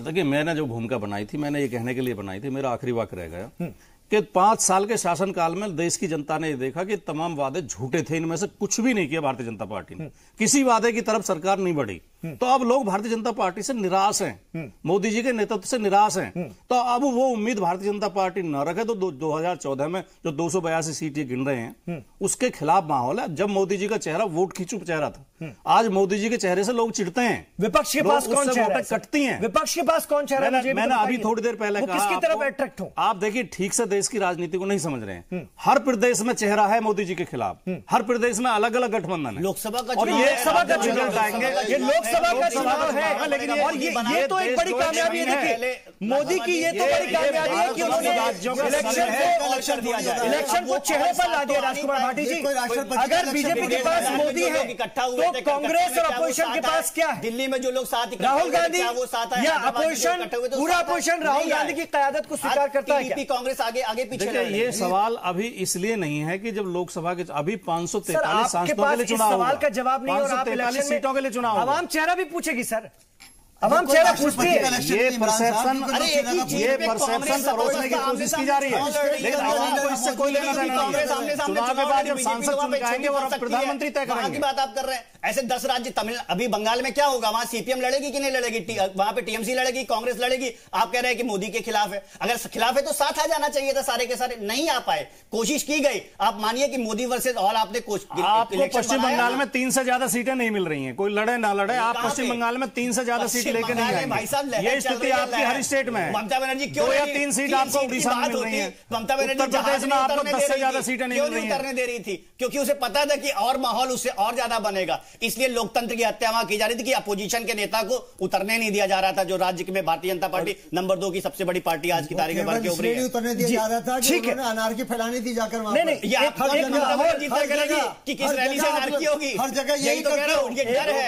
देखिए, मैंने जो भूमिका बनाई थी, मैंने ये कहने के लिए बनाई थी, मेरा आखिरी वाक्य रह गया कि 5 साल के शासनकाल में देश की जनता ने देखा कि तमाम वादे झूठे थे, इनमें से कुछ भी नहीं किया भारतीय जनता पार्टी ने, किसी वादे की तरफ सरकार नहीं बढ़ी। तो अब लोग भारतीय जनता पार्टी से निराश हैं, मोदी जी के नेतृत्व से निराश हैं। तो अब वो उम्मीद भारतीय जनता पार्टी न रखे तो 2014 में जो 282 सीटें गिन रहे हैं, उसके खिलाफ माहौल है। जब मोदी जी का चेहरा वोट खींचू चेहरा था, आज मोदी जी के चेहरे से लोग चिढ़ते हैं। विपक्ष के पास कौन चेहरा कटती है? विपक्ष के पास कौन चेहरा है? मैंने अभी थोड़ी देर पहले कहा, किसकी तरफ अट्रैक्ट हो? आप देखिए, ठीक से देश की राजनीति को नहीं समझ रहे हैं। हर प्रदेश में चेहरा है मोदी जी के खिलाफ, हर प्रदेश में अलग अलग गठबंधन है। लोकसभा का चुनाव, ये लोकसभा का चुनाव है, लेकिन और ये तो एक बड़ी कामयाबी है। देखिए, मोदी की ये तो बड़ी कामयाबी है कि उन्होंने इलेक्शन को चेहरे पर ला दिया। राजकुमार भाटी जी, अगर बीजेपी के पास मोदी है तो कांग्रेस और अपोजिशन के पास क्या है? दिल्ली में जो लोग साथ राहुल गांधी या अपोजिशन, पूरा अपोजिशन राहुल गांधी की क़यादत को स्वीकार करता है? कांग्रेस आगे पीछे। ये सवाल अभी इसलिए नहीं है कि जब लोकसभा के अभी 543 सांसदों के लिए चुनाव, सवाल का जवाब नहीं, और आप 543 सीटों के लिए चुनाव, आवाम चेहरा भी पूछेगी सर, अवाम चेहरा पूछती है। ये परसेप्शन परोसने की कोशिश की जा रही है, लेकिन आवाम को इससे कोई लेना देना नहीं है। चुनाव के बाद जब सांसद चुन जाएंगे और प्रधानमंत्री तय करेंगे। बात आप कर रहे हैं, ऐसे 10 राज्य, तमिल, अभी बंगाल में क्या होगा? वहां सीपीएम लड़ेगी कि नहीं लड़ेगी? वहां पे टीएमसी लड़ेगी, कांग्रेस लड़ेगी। आप कह रहे हैं कि मोदी के खिलाफ है, अगर खिलाफ है तो साथ आ जाना चाहिए था सारे के सारे, नहीं आ पाए, कोशिश की गई। आप मानिए कि मोदी वर्सेज ऑल आपने आपको पश्चिम बंगाल में 3 से ज्यादा सीटें नहीं मिल रही हैं, कोई लड़े ना लड़े, आप पश्चिम बंगाल में 3 से ज्यादा सीट लेके नहीं आएंगे। ये स्थिति आपकी हर स्टेट में है। ममता बनर्जी क्यों 2 या 3 सीट आपको उड़ीसा में मिल रही है, ममता बनर्जी उत्तर प्रदेश में आपको 10 से ज्यादा सीटें नहीं मिल रही उतरने दे रही थी, क्योंकि उसे पता था कि और माहौल उससे और ज्यादा बनेगा। इसलिए लोकतंत्र की हत्या वहां की जा रही थी कि अपोजिशन के नेता को उतरने नहीं दिया जा रहा था, जो राज्य में भारतीय जनता पार्टी नंबर 2 की सबसे बड़ी पार्टी आज की तारीख में बढ़ के उभरी है। उतरने दिया जा रहा था, ठीक है, अनारकी फैलानी थी जाकर वहां। नहीं, कि किस रैली से अनारकी होगी, हर जगह यही तो कह रहा हूं, ये डर है।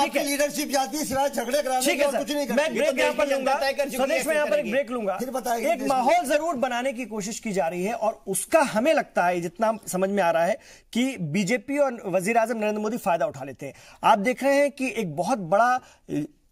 एक लीडरशिप जाती है सिवाय झगड़े कराने, ठीक है सर, मैं ब्रेक यहाँ पर लूंगा, स्वदेश में यहाँ पर एक ब्रेक लूंगा। एक माहौल जरूर बनाने की कोशिश की जा रही है, और उसका हमें लगता है, जितना समझ में आ रहा है, कि बीजेपी और वजीर आजम नरेंद्र मोदी फायदा उठा लेते हैं। आप देख रहे हैं कि एक बहुत बड़ा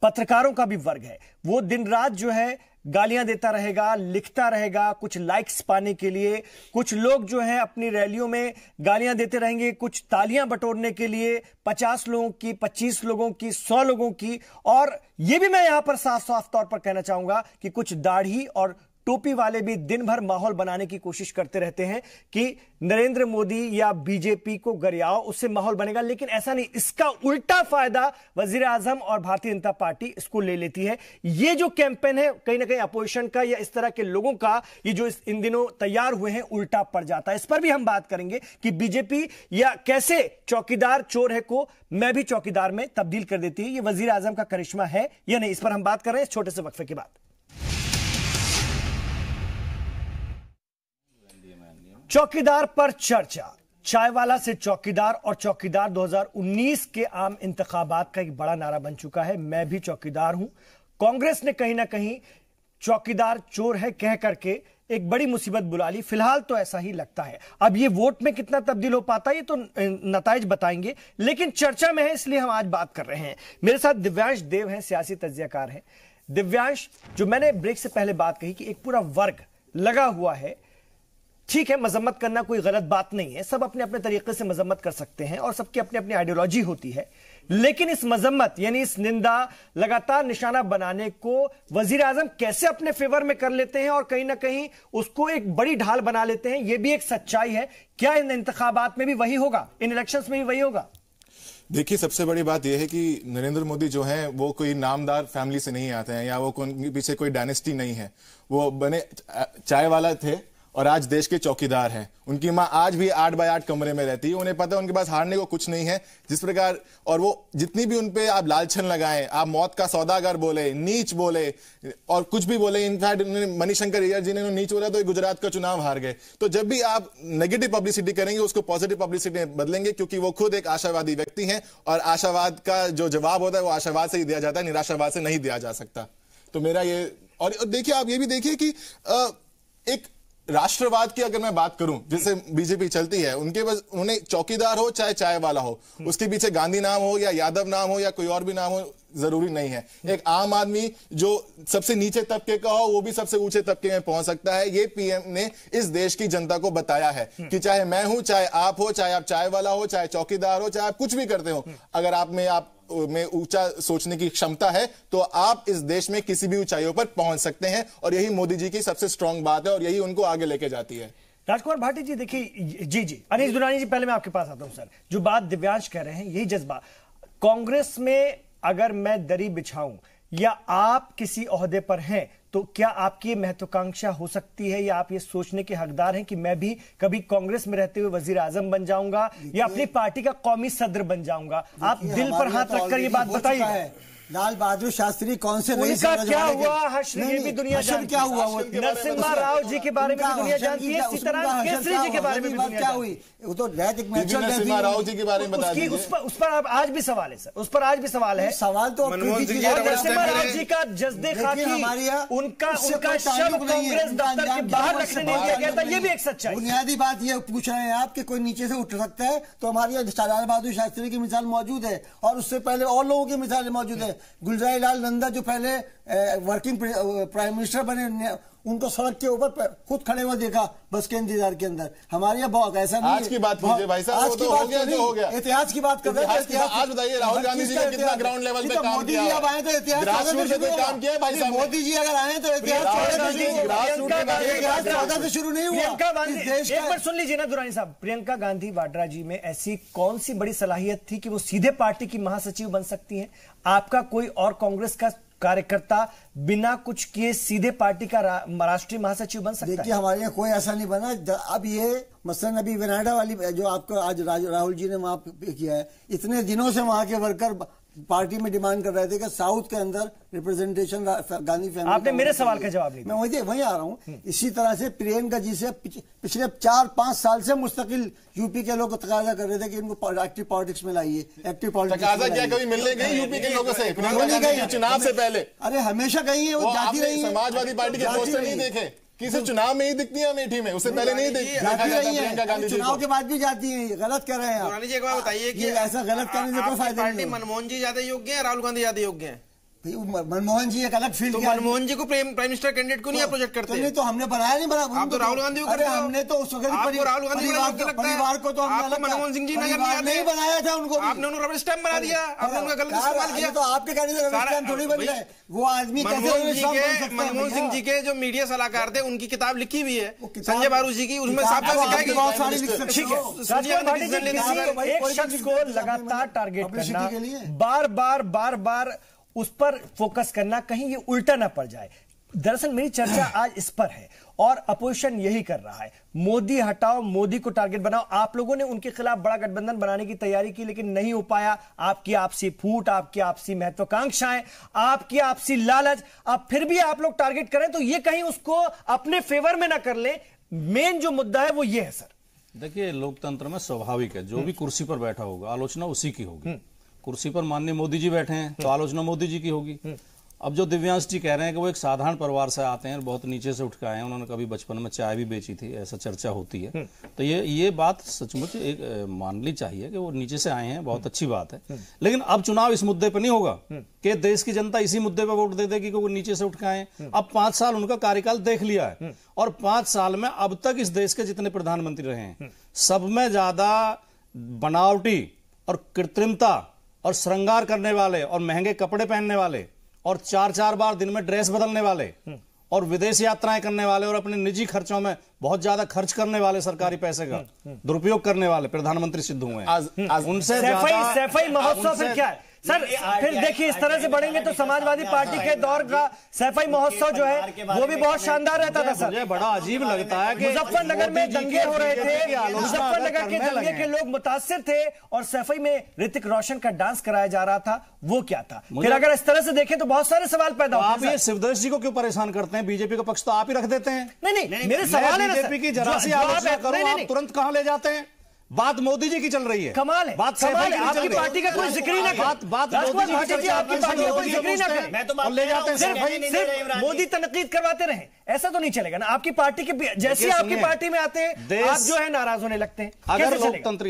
पत्रकारों का भी वर्ग है, वो दिन रात जो है गालियां देता रहेगा, लिखता रहेगा, कुछ लाइक्स पाने के लिए। कुछ लोग जो हैं अपनी रैलियों में गालियां देते रहेंगे, कुछ तालियां बटोरने के लिए, 50 लोगों की, 25 लोगों की, 100 लोगों की। और यह भी मैं यहां पर साफ साफ तौर पर कहना चाहूंगा कि कुछ दाढ़ी और टोपी वाले भी दिन भर माहौल बनाने की कोशिश करते रहते हैं कि नरेंद्र मोदी या बीजेपी को गरियाओ, उससे माहौल बनेगा, लेकिन ऐसा नहीं, इसका उल्टा फायदा वजीर आजम और भारतीय जनता पार्टी इसको ले लेती है। ये जो कैंपेन है कहीं ना कहीं अपोजिशन का या इस तरह के लोगों का, ये जो इन दिनों तैयार हुए हैं, उल्टा पड़ जाता है। इस पर भी हम बात करेंगे कि बीजेपी या कैसे चौकीदार चोर है को मैं भी चौकीदार में तब्दील कर देती है, ये वजीर आजम का करिश्मा है या नहीं, इस पर हम बात कर रहे हैं इस छोटे से वक्फे के बाद। चौकीदार पर चर्चा, चायवाला से चौकीदार और चौकीदार 2019 के आम इंतखाबात का एक बड़ा नारा बन चुका है। मैं भी चौकीदार हूं। कांग्रेस ने कहीं ना कहीं चौकीदार चोर है कह करके एक बड़ी मुसीबत बुला ली। फिलहाल तो ऐसा ही लगता है। अब ये वोट में कितना तब्दील हो पाता है ये तो नताइज बताएंगे, लेकिन चर्चा में है इसलिए हम आज बात कर रहे हैं। मेरे साथ दिव्यांश देव हैं, सियासी तज्जियाकार हैं। दिव्यांश, जो मैंने ब्रेक से पहले बात कही कि एक पूरा वर्ग लगा हुआ है, ठीक है, मजम्मत करना कोई गलत बात नहीं है, सब अपने अपने तरीके से मजम्मत कर सकते हैं और सबकी अपनी अपनी आइडियोलॉजी होती है, लेकिन इस मजम्मत यानी इस निंदा, लगातार निशाना बनाने को वजीर आजम कैसे अपने फेवर में कर लेते हैं और कहीं ना कहीं उसको एक बड़ी ढाल बना लेते हैं, यह भी एक सच्चाई है। क्या इन इंतखाबात में भी वही होगा, इन इलेक्शंस में भी वही होगा? देखिए, सबसे बड़ी बात यह है कि नरेंद्र मोदी जो है वो कोई नामदार फैमिली से नहीं आते हैं या वो पीछे कोई डायनेस्टी नहीं है। वो बने चाय वाला थे और आज देश के चौकीदार हैं। उनकी मां आज भी 8 बाय 8 कमरे में रहती है। उन्हें पता है उनके पास हारने को कुछ नहीं है। जिस प्रकार और वो जितनी भी उनपे आप लालछन लगाएं, आप मौत का सौदागर बोले, नीच बोले और कुछ भी बोले, इनफैक्ट मणिशंकर अय्यर जी ने नीच बोला तो गुजरात का चुनाव हार गए। तो जब भी आप नेगेटिव पब्लिसिटी करेंगे उसको पॉजिटिव पब्लिसिटी में बदलेंगे, क्योंकि वो खुद एक आशावादी व्यक्ति हैं और आशावाद का जो जवाब होता है वो आशावाद से ही दिया जाता है, निराशावाद से नहीं दिया जा सकता। तो मेरा ये, और देखिए आप ये भी देखिए कि एक राष्ट्रवाद की अगर मैं बात करूं जिससे बीजेपी चलती है, उनके पास उन्हें चौकीदार हो चाहे चाय वाला हो, उसके पीछे गांधी नाम हो या यादव नाम हो या कोई और भी नाम हो, जरूरी नहीं है। एक आम आदमी जो सबसे नीचे तबके का हो वो भी सबसे ऊंचे तबके में पहुंच सकता है। ये पीएम ने इस देश की जनता को बताया है कि चाहे मैं हूं, चाहे आप हो, चाहे आप चाय वाला हो, चाहे चौकीदार हो, चाहे आप कुछ भी करते हो, अगर आप में ऊंचा सोचने की क्षमता है तो आप इस देश में किसी भी ऊंचाइयों पर पहुंच सकते हैं। और यही मोदी जी की सबसे स्ट्रांग बात है और यही उनको आगे लेके जाती है। राजकुमार भाटी जी, देखिए जी अनीश दुरानी जी, पहले मैं आपके पास आता हूं सर। जो बात दिव्यांश कह रहे हैं यही जज्बा, कांग्रेस में अगर मैं दरी बिछाऊं या आप किसी ओहदे पर हैं तो क्या आपकी महत्वाकांक्षा हो सकती है या आप ये सोचने के हकदार हैं कि मैं भी कभी कांग्रेस में रहते हुए वजीर आजम बन जाऊंगा या अपनी पार्टी का कौमी सदर बन जाऊंगा? आप दिल पर हाथ रखकर ये बात बताइए। लाल बहादुर शास्त्री कौन से उनका क्या हुआ, हश्र ये भी दुनिया जानती है। क्या हुआ? नरसिम्हा राव जी के बारे में भी दुनिया जानती है, सीताराम केसरी जी के बारे में भी दुनिया क्या हुई? वो तो नरसिम्हा राव जी के बारे में बता दीजिए। उस पर आज भी सवाल है सर, उस पर आज भी सवाल है। सवाल तो नरसिम्हा राव जी का जज्दे खाकी, उनका शव कांग्रेस दफ्तर के बाहर रखने नहीं दिया गया था, ये भी एक सच्चाई। बुनियादी बात ये पूछ रहे हैं आप कि कोई नीचे से उठ सकता है, तो हमारे यहाँ लाल बहादुर शास्त्री की मिसाल मौजूद है और उससे पहले और लोगों की मिसालें मौजूद है। गुलजार लाल नंदा जो पहले वर्किंग प्राइम मिनिस्टर बने, उनको सड़क के ऊपर खुद खड़े हुए देखा बस के इंतजार के अंदर। हमारे यहाँ बहुत ऐसा नहीं। आज की बात कीजिए भाई साहब, आज की तो बात हो गया जो हो गया। इतिहास की बात कर रहे हैं। आज बताइए राहुल गांधी जी ने कितना ग्राउंड लेवल पे काम किया? मोदी जी अब आए तो इतिहास काम किया भाई साहब। मोदी जी अगर आए तो इतिहास से शुरू नहीं हुआ। एक बार सुन लीजिए ना दुरानी साहब, प्रियंका गांधी वाड्रा जी में ऐसी कौन सी बड़ी सलाहियत थी कि वो सीधे पार्टी की महासचिव बन सकती हैं? आपका कोई और कांग्रेस का कार्यकर्ता बिना कुछ किए सीधे पार्टी का राष्ट्रीय महासचिव बन सकता है? देखिए, हमारे यहाँ कोई ऐसा नहीं बना। अब ये मसलन अभी विनाडा वाली जो आपको आज राहुल जी ने वहां पे किया है, इतने दिनों से वहां के वर्कर पार्टी में डिमांड कर रहे थे कि साउथ के अंदर रिप्रेजेंटेशन गांधी फैमिली। आपने मेरे सवाल का जवाब नहीं दिया। मैं वहीं आ रहा हूं। इसी तरह से प्रियंका जी से पिछले 4-5 साल से मुस्तकिल यूपी के लोग तकाजा कर रहे थे कि इनको एक्टिव पॉलिटिक्स में लाइए, एक्टिव पॉलिटिक्स। तकाजा क्या कभी मिलने गई यूपी के लोगों से चुनाव से पहले? अरे हमेशा गई है, वो जाती रही है। समाजवादी पार्टी के पोस्टर नहीं देखे कि सिर्फ चुनाव में ही दिखती है अमेठी में, उससे पहले नहीं देखा जाता प्रियंका गांधी जी। चुनाव के बाद भी जाती है। गलत कर रहे हैं आप। जी एक बात बताइए कि ऐसा गलत करने से कोई फायदा नहीं। मनमोहन जी ज्यादा योग्य है, राहुल गांधी ज्यादा योग्य है? मनमोहन जी एक अलग फील्ड तो मनमोहन जी को प्राइम मिनिस्टर कैंडिडेट को नहीं प्रोजेक्ट करते? नहीं, तो हमने बनाया नहीं बना। आप तो राहुल गांधी को अरे करते हो। हमने तो उस वक्त आपको राहुल गांधी परिवार को तो हमने अलग मनमोहन सिंह जी नहीं बनाया था उनको। आपने उन्होंने रबर स्टैम्प बना दिया, आपने उनका गलत इस्तेमाल किया। तो आपके कहने से रबर स्टैम्प थोड़ी बन गए। वो आदमी मनमोहन सिंह जी के जो मीडिया सलाहकार थे उनकी किताब लिखी हुई है संजय बारू जी की, उसमें साफ साफ लिखा है कि बहुत सारी लिख सकते ठीक है, राजकुमार भाटी जी, किसी एक शख्स को लगातार टारगेट करना, बार बार उस पर फोकस करना, कहीं ये उल्टा ना पड़ जाए। दरअसल मेरी चर्चा आज इस पर है और अपोजिशन यही कर रहा है, मोदी हटाओ, मोदी को टारगेट बनाओ। आप लोगों ने उनके खिलाफ बड़ा गठबंधन बनाने की तैयारी की, लेकिन नहीं हो पाया। आपकी आपसी फूट, आपकी आपसी महत्वाकांक्षाएं, आपकी आपसी लालच, अब फिर भी आप लोग टारगेट करें तो ये कहीं उसको अपने फेवर में ना कर ले। मेन जो मुद्दा है वो ये है सर। देखिए, लोकतंत्र में स्वाभाविक है, जो भी कुर्सी पर बैठा होगा आलोचना उसी की होगी। कुर्सी पर माननीय मोदी जी बैठे हैं तो आलोचना मोदी जी की होगी। अब जो दिव्यांश जी कह रहे हैं कि वो एक साधारण परिवार से आते हैं, बहुत नीचे से उठ के आए हैं, उन्होंने कभी बचपन में चाय भी बेची थी, ऐसा चर्चा होती है, तो ये बात सचमुच एक मान ली चाहिए कि वो नीचे से आए हैं, बहुत अच्छी बात है। लेकिन अब चुनाव इस मुद्दे पर नहीं होगा कि देश की जनता इसी मुद्दे पर वोट दे देगी कि वो नीचे से उठ के आए। अब 5 साल उनका कार्यकाल देख लिया है और 5 साल में अब तक इस देश के जितने प्रधानमंत्री रहे हैं सब में ज्यादा बनावटी और कृत्रिमता और श्रृंगार करने वाले और महंगे कपड़े पहनने वाले और 4-4 बार दिन में ड्रेस बदलने वाले और विदेश यात्राएं करने वाले और अपने निजी खर्चों में बहुत ज्यादा खर्च करने वाले, सरकारी पैसे का दुरुपयोग करने वाले प्रधानमंत्री सिद्ध हुए हैं। उनसे सैफई महोत्सव फिर क्या है सर? फिर देखिए, इस तरह से बढ़ेंगे तो समाजवादी पार्टी के दौर का सैफई महोत्सव जो है वो भी बहुत शानदार रहता था सर। मुझे बड़ा अजीब लगता है कि मुजफ्फरनगर में दंगे हो रहे थे, मुजफ्फरनगर के दंगे के लोग मुतासिर थे और सैफई में ऋतिक रोशन का डांस कराया जा रहा था, वो क्या था? फिर अगर इस तरह से देखें तो बहुत सारे सवाल पैदा होते हैं। आप ये शिवदास जी को क्यों परेशान करते हैं? बीजेपी का पक्ष तो आप ही रख देते हैं। नहीं, मेरे सवाल है बीजेपी की जरा सी आलोचना करो, आप तुरंत कहां ले जाते हैं? बात मोदी जी की चल रही है। कमाल है, बात कमाल है, आपकी पार्टी का कोई जिक्र ही ना करे। बात मोदी जी की, आपकी पार्टी का कोई जिक्र ही ना करे, मैं तो ले जाते हैं सिर्फ मोदी तनकीद करवाते रहे, ऐसा तो नहीं चलेगा ना। आपकी पार्टी के जैसे आपकी पार्टी में आते हैं आप जो है नाराज होने लगते हैं।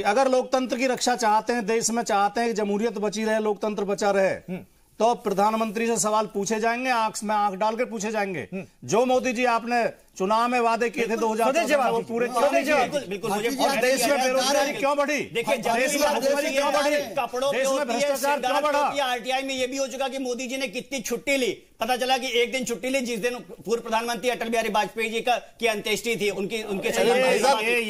अगर लोकतंत्र की रक्षा चाहते हैं, देश में चाहते हैं कि जमहूरियत बची रहे, लोकतंत्र बचा रहे, तो प्रधानमंत्री से सवाल पूछे जाएंगे, आंख में आंख डालकर पूछे जाएंगे। जो मोदी जी आपने चुनाव में वादे किए थे 2014 वो पूरे क्यों नहीं किए? बिल्कुल। और देश में बेरोजगारी क्यों बढ़ी? देखिए, देश में भुखमरी क्यों बढ़ी? देश में भ्रष्टाचार क्यों बढ़ा? आरटीआई में ये भी हो चुका कि मोदी जी ने कितनी छुट्टी ली। पता चला कि एक दिन छुट्टी ली जिस दिन पूर्व प्रधानमंत्री अटल बिहारी वाजपेयी जी की अंत्येष्टि थी, उनके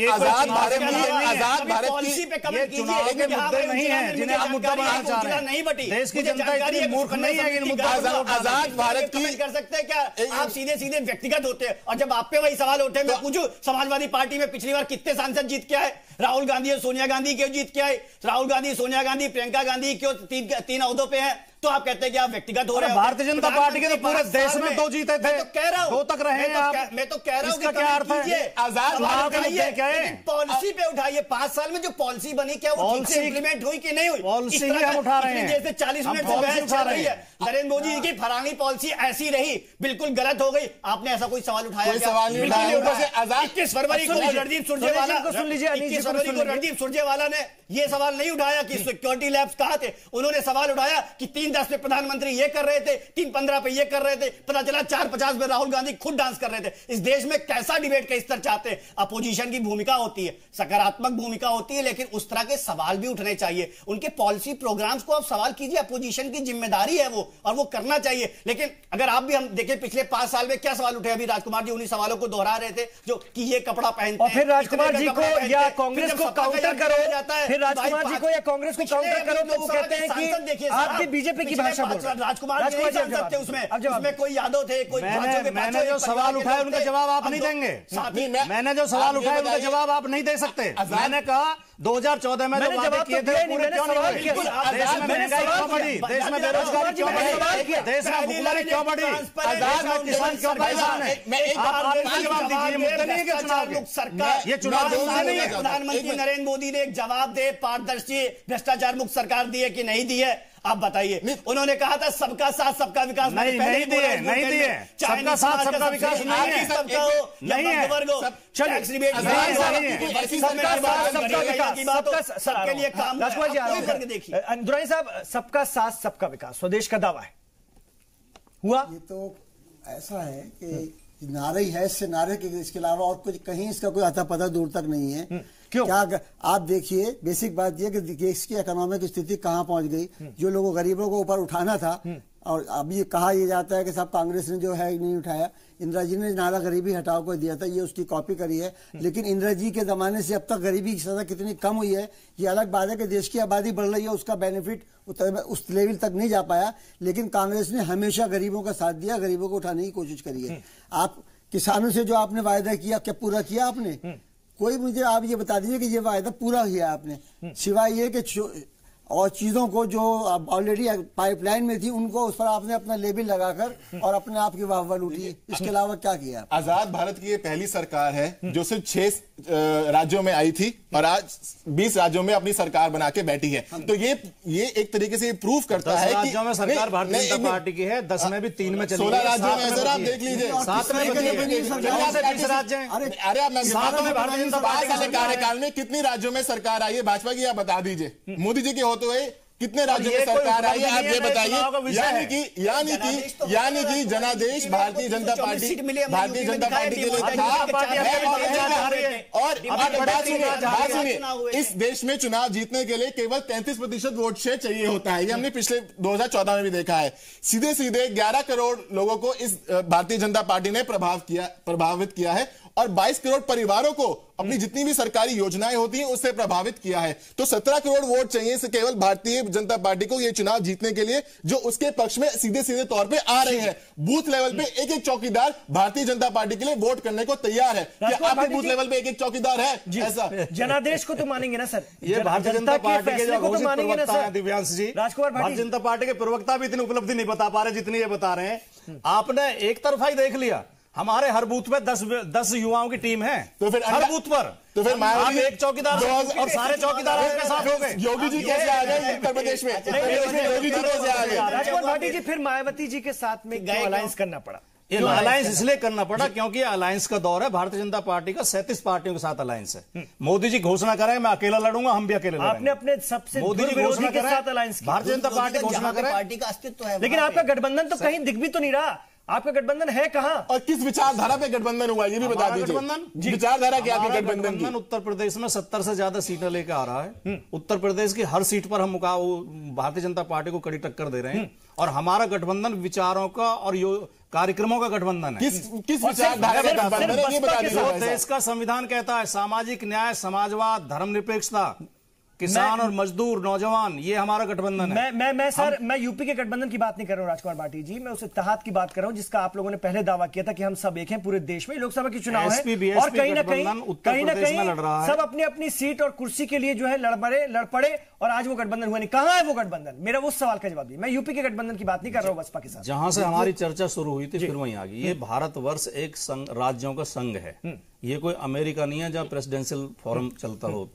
आजाद भारत पॉलिसी पे कमेंट चुनाव के मुद्दे नहीं है जिन्हें आप मुद्दा बनाना चाह रहे हैं। नहीं बटी, देश की जनता इतनी मूर्ख नहीं है इन मुद्दों पर आजाद भारत की कर सकते हैं क्या? आप सीधे सीधे व्यक्तिगत होते हैं और जब आप पे वही सवाल उठे, मैं पूछूं समाजवादी पार्टी में पिछली बार कितने सांसद जीत के आए? राहुल गांधी और सोनिया गांधी क्यों जीत के आए? राहुल गांधी, सोनिया गांधी, प्रियंका गांधी क्यों तीन ओहदों पे हैं? तो आप कहते हैं कि आप व्यक्तिगत हो रहे हैं। भारतीय जनता पार्टी के तो पूरे देश में 2 जीते थे, मैं तो कह रहा हूं 2 तक रहे हैं आप। मैं तो कह रहा हूं इसका क्या अर्थ है? आजाद भारत का मुद्दा क्या है? पॉलिसी पे उठाइए। 5 साल में जो पॉलिसी बनी, क्या वो ठीक से इंप्लीमेंट हुई कि नहीं हुई? पॉलिसी ही हम उठा रहे हैं। जैसे 40 मिनट से बहस चल रही है, नरेंद्र मोदी जी की फलानी पॉलिसी ऐसी रही, बिल्कुल गलत हो गई, आपने ऐसा कोई सवाल उठाया? सवाल नहीं उठाया। 21 फरवरी को रणदीप सुरजेवाला को सुन लीजिए, 21 फरवरी को रणदीप सुरजेवाला ने ये सवाल नहीं उठाया कि सिक्योरिटी लैब्स कहां थे। उन्होंने सवाल उठाया कि 3-10 में प्रधानमंत्री ये कर रहे थे, 3-15 पे ये कर रहे थे, पता चला 4-50 में राहुल गांधी खुद डांस कर रहे थे। इस देश में कैसा डिबेट का स्तर चाहते हैं? अपोजिशन की भूमिका होती है, सकारात्मक भूमिका होती है, लेकिन उस तरह के सवाल भी उठने चाहिए। उनके पॉलिसी प्रोग्राम्स को आप सवाल कीजिए, अपोजिशन की जिम्मेदारी है वो, और वो करना चाहिए। लेकिन अगर आप भी हम देखें पिछले 5 साल में क्या सवाल उठे, अभी राजकुमार जी उन्हीं सवालों को दोहरा रहे थे जो कि ये कपड़ा पहनते हैं, और फिर राजकुमार जी को या कांग्रेस को काउंटर करो, फिर राजकुमार जी को या कांग्रेस को काउंटर करो तो वो कहते हैं कि आप भी बीजेपी की भाषा बोल रहे हैं। राजकुमार जी थे उसमें कोई यादव थे, कोई मैंने जो सवाल उठाए उनका जवाब आप नहीं देंगे। मैंने जो सवाल उठाए उनका जवाब आप नहीं दे सकते। मैंने कहा 2014 में जो वादे किए थे पूरे क्यों नहीं हुए? देश में महंगाई क्यों बढ़ी? देश में बेरोजगारी क्यों बढ़ी? देश में भुखमरी क्यों बढ़ी? आजाद में किसान क्यों परेशान है? आप जवाब दीजिए, मुद्दे नहीं है कि चुनाव सरकार, ये चुनाव नहीं है। प्रधानमंत्री नरेंद्र मोदी ने एक जवाब दे, पारदर्शी भ्रष्टाचार मुक्त सरकार दी है कि नहीं दी है? आप बताइए। उन्होंने कहा था सबका साथ सबका विकास, नहीं दिए। सबका साथ सबका विकास नहीं है, सबका हो नहीं है, वर्ग हो, टैक्स रिबेट सबके लिए काम। देखिए दुरानी साहब, सबका साथ सबका विकास स्वदेश का दावा है, हुआ? ये तो ऐसा है कि नारे ही है, इससे नारे के इसके अलावा और कुछ कहीं इसका कोई अता पता दूर तक नहीं है। क्यों? क्या आप देखिए, बेसिक बात यह कि देश की इकोनॉमिक स्थिति कहां पहुंच गई। जो लोगों गरीबों को ऊपर उठाना था, और अब ये कहा यह जाता है कि सब कांग्रेस ने जो है नहीं उठाया। इंदिरा जी ने नारा गरीबी हटाओ को दिया था, ये उसकी कॉपी करी है। लेकिन इंदिरा जी के जमाने से अब तक गरीबी की सजा कितनी कम हुई है, ये अलग बात है कि देश की आबादी बढ़ रही है, उसका बेनिफिट उस लेवल तक नहीं जा पाया। लेकिन कांग्रेस ने हमेशा गरीबों का साथ दिया, गरीबों को उठाने की कोशिश करी है। आप किसानों से जो आपने वायदा किया, क्या पूरा किया आपने? कोई मुझे आप ये बता दीजिए कि ये वायदा पूरा किया आपने, सिवाय ये कि और चीजों को जो ऑलरेडी पाइपलाइन में थी उनको उस पर आपने अपना लेबल लगाकर और अपने आप की वाहवाही लूटी। इसके अलावा क्या किया? आजाद भारत की ये पहली सरकार है जो सिर्फ 6 राज्यों में आई थी और आज 20 राज्यों में अपनी सरकार बना के बैठी है। तो ये एक तरीके से प्रूफ करता है कि राज्यों में सरकार भारतीय जनता पार्टी की है, 10 में भी 3 में चली 16 राज्यों में सर आप देख लीजिए, 7 में राज्य हैं। अरे आप भारतीय जनता पार्टी कार्यकाल में कितनी राज्यों में सरकार आई है भाजपा की, आप बता दीजिए। मोदी जी के होते हुए कितने राज्यों में सरकार आई है आप ये बताइए। यानी कि जनादेश भारतीय जनता पार्टी के लिए था। और बात सुनिए, इस देश में चुनाव जीतने के लिए केवल 33% वोट शेयर चाहिए होता है। ये हमने पिछले 2014 में भी देखा है। सीधे सीधे 11 करोड़ लोगों को इस भारतीय जनता पार्टी ने प्रभावित किया है और 22 करोड़ परिवारों को अपनी जितनी भी सरकारी योजनाएं होती हैं उससे प्रभावित किया है। तो 17 करोड़ वोट चाहिए से केवल भारतीय जनता पार्टी को ये चुनाव जीतने के लिए, जो उसके पक्ष में सीधे सीधे तौर पे आ रहे हैं। बूथ लेवल पे एक एक चौकीदार भारतीय जनता पार्टी के लिए वोट करने को तैयार है। क्या आपके बूथ लेवल पे एक एक चौकीदार है? ऐसा जनादेश को तो मानेंगे ना सर? ये भारतीय जनता पार्टी के जो घोषित प्रवक्ता हैं दिव्यांश जी, राजकुमार भारतीय जनता पार्टी के प्रवक्ता भी इतनी उपलब्धि नहीं बता पा रहे जितनी ये बता रहे हैं। आपने एक तरफा ही देख लिया। हमारे हर बूथ पे 10 युवाओं की टीम है, तो फिर हर बूथ पर। तो फिर आप एक चौकीदार और सारे चौकीदार आपके साथ हो गए। योगी जी कैसे आ गए उत्तर प्रदेश में? योगी जी कैसे आ गए? राजकुमार भाटी जी, फिर मायावती जी के साथ में क्यों अलायंस करना पड़ा? ये अलायंस इसलिए करना पड़ा क्योंकि अलायंस का दौर है। भारतीय जनता पार्टी का 37 पार्टियों के साथ अलायंस है। मोदी जी घोषणा करें मैं अकेला लड़ूंगा, हम भी अकेले लड़ेंगे। आपने अपने सबसे मोदी जी घोषणा के साथ अलायंस किया। भारतीय जनता पार्टी घोषणा करें, पार्टी का अस्तित्व है, लेकिन आपका गठबंधन तो कहीं दिख भी तो नहीं रहा। आपका गठबंधन है कहां और किस विचारधारा पे गठबंधन हुआ ये भी बता दीजिए। विचारधारा क्या थी गठबंधन? उत्तर प्रदेश में 70 से ज्यादा सीटें लेकर आ रहा है। उत्तर प्रदेश की हर सीट पर हम भारतीय जनता पार्टी को कड़ी टक्कर दे रहे हैं और हमारा गठबंधन विचारों का और कार्यक्रमों का गठबंधन है। किस विचारधारा का गठबंधन है ये बता दीजिए। देश का संविधान कहता है सामाजिक न्याय, समाजवाद, धर्मनिरपेक्षता, किसान और मजदूर, नौजवान, ये हमारा गठबंधन है। मैं यूपी के गठबंधन की बात नहीं कर रहा हूं राजकुमार भाटी जी, मैं उस इत्तेहाद की बात कर रहा हूं जिसका आप लोगों ने पहले दावा किया था कि हम सब एक हैं पूरे देश में। लोकसभा के चुनाव है और कहीं ना कहीं सब अपनी अपनी सीट और कुर्सी के लिए जो है लड़ पड़े और आज वो गठबंधन हुआ नहीं। कहां है वो गठबंधन? मेरा उस सवाल का जवाब दिए। मैं यूपी के गठबंधन की बात नहीं कर रहा हूं बसपा के साथ। जहां से हमारी चर्चा शुरू हुई थी फिर वहीं आ गई। ये भारतवर्ष एक राज्यों का संघ है, ये कोई अमेरिका नहीं है जहां प्रेसिडेंशियल फॉरम चलता हो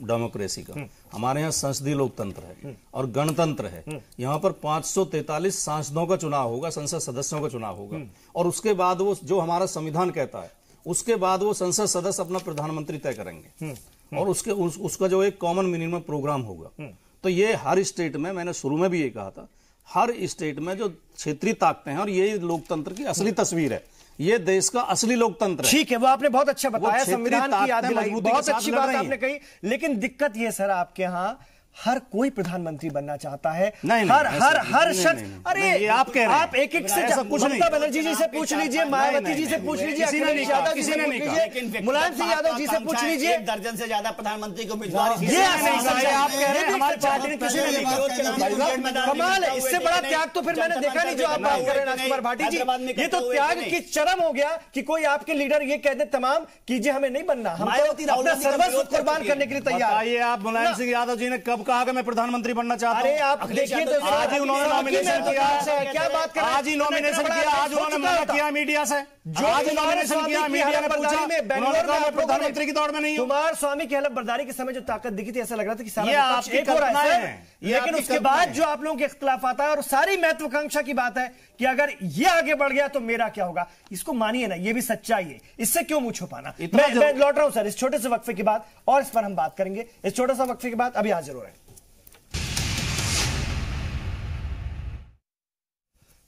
डेमोक्रेसी का। हमारे यहाँ संसदीय लोकतंत्र है और गणतंत्र है। यहाँ पर 543 सांसदों का चुनाव होगा, संसद सदस्यों का चुनाव होगा और उसके बाद वो जो हमारा संविधान कहता है उसके बाद वो संसद सदस्य अपना प्रधानमंत्री तय करेंगे और उसका जो एक कॉमन मिनिमम प्रोग्राम होगा। तो ये हर स्टेट में, मैंने शुरू में भी ये कहा था, हर स्टेट में जो क्षेत्रीय ताकतें हैं और ये लोकतंत्र की असली तस्वीर है, ये देश का असली लोकतंत्र है। ठीक है, वो आपने बहुत अच्छा बताया, संविधान की याद दिलाई, बहुत अच्छी बात आपने कही। लेकिन दिक्कत ये सर आपके यहाँ हर कोई प्रधानमंत्री बनना चाहता है। हर शख्स, अरे ये आप कह रहे हैं, आप एक से ममता बनर्जी जी से पूछ लीजिए, मायावती जी से पूछ लीजिए, अखिलेश यादव जी से पूछ लीजिए, मुलायम सिंह यादव जी से पूछ लीजिए, 1 दर्जन से ज्यादा प्रधानमंत्री को उम्मीदवार। ये आप कह रहे हैं हमारी पार्टी ने किसी ने नहीं। कमाल है, इससे बड़ा त्याग तो फिर मैंने देखा नहीं जो आप बात कर रहे हैं राजकुमार भाटी जी। ये तो त्याग की चरम हो गया कि कोई आपके लीडर ये कह दे तमाम कीजिए, हमें नहीं बनना, हम अपना सर्वस्व कुर्बान करने के लिए तैयार। ये आप मुलायम सिंह यादव जी ने कब कहा कि मैं प्रधानमंत्री बनना चाहता हूं? अरे आप देखिए तो आज ही उन्होंने नॉमिनेशन किया, क्या बात कर रहे हैं? आज ही नॉमिनेशन किया, आज उन्होंने मना किया मीडिया से, आज नॉमिनेशन किया, मीडिया ने पूछा, उन्होंने कहा मैं प्रधानमंत्री की दौड़ में नहीं हूं। कुमार स्वामी की हलफ बर्दारी के समय जो ताकत दिखी थी, ऐसा लग रहा था कि सारा ये आपकी कल्पनाएं हैं। लेकिन उसके बाद जो आप लोगों के इख्तिलाफ आता है और सारी महत्वाकांक्षा की बात है कि अगर ये आगे बढ़ गया तो मेरा क्या होगा, इसको मानिए ना, ये भी सच्चाई है, इससे क्यों मुंह छुपाना। मैं लौट रहा हूं सर इस छोटे से वक्फे के बाद और इस पर हम बात करेंगे। इस छोटे से वक्फे के बाद अभी हाजिर हो रहे हैं।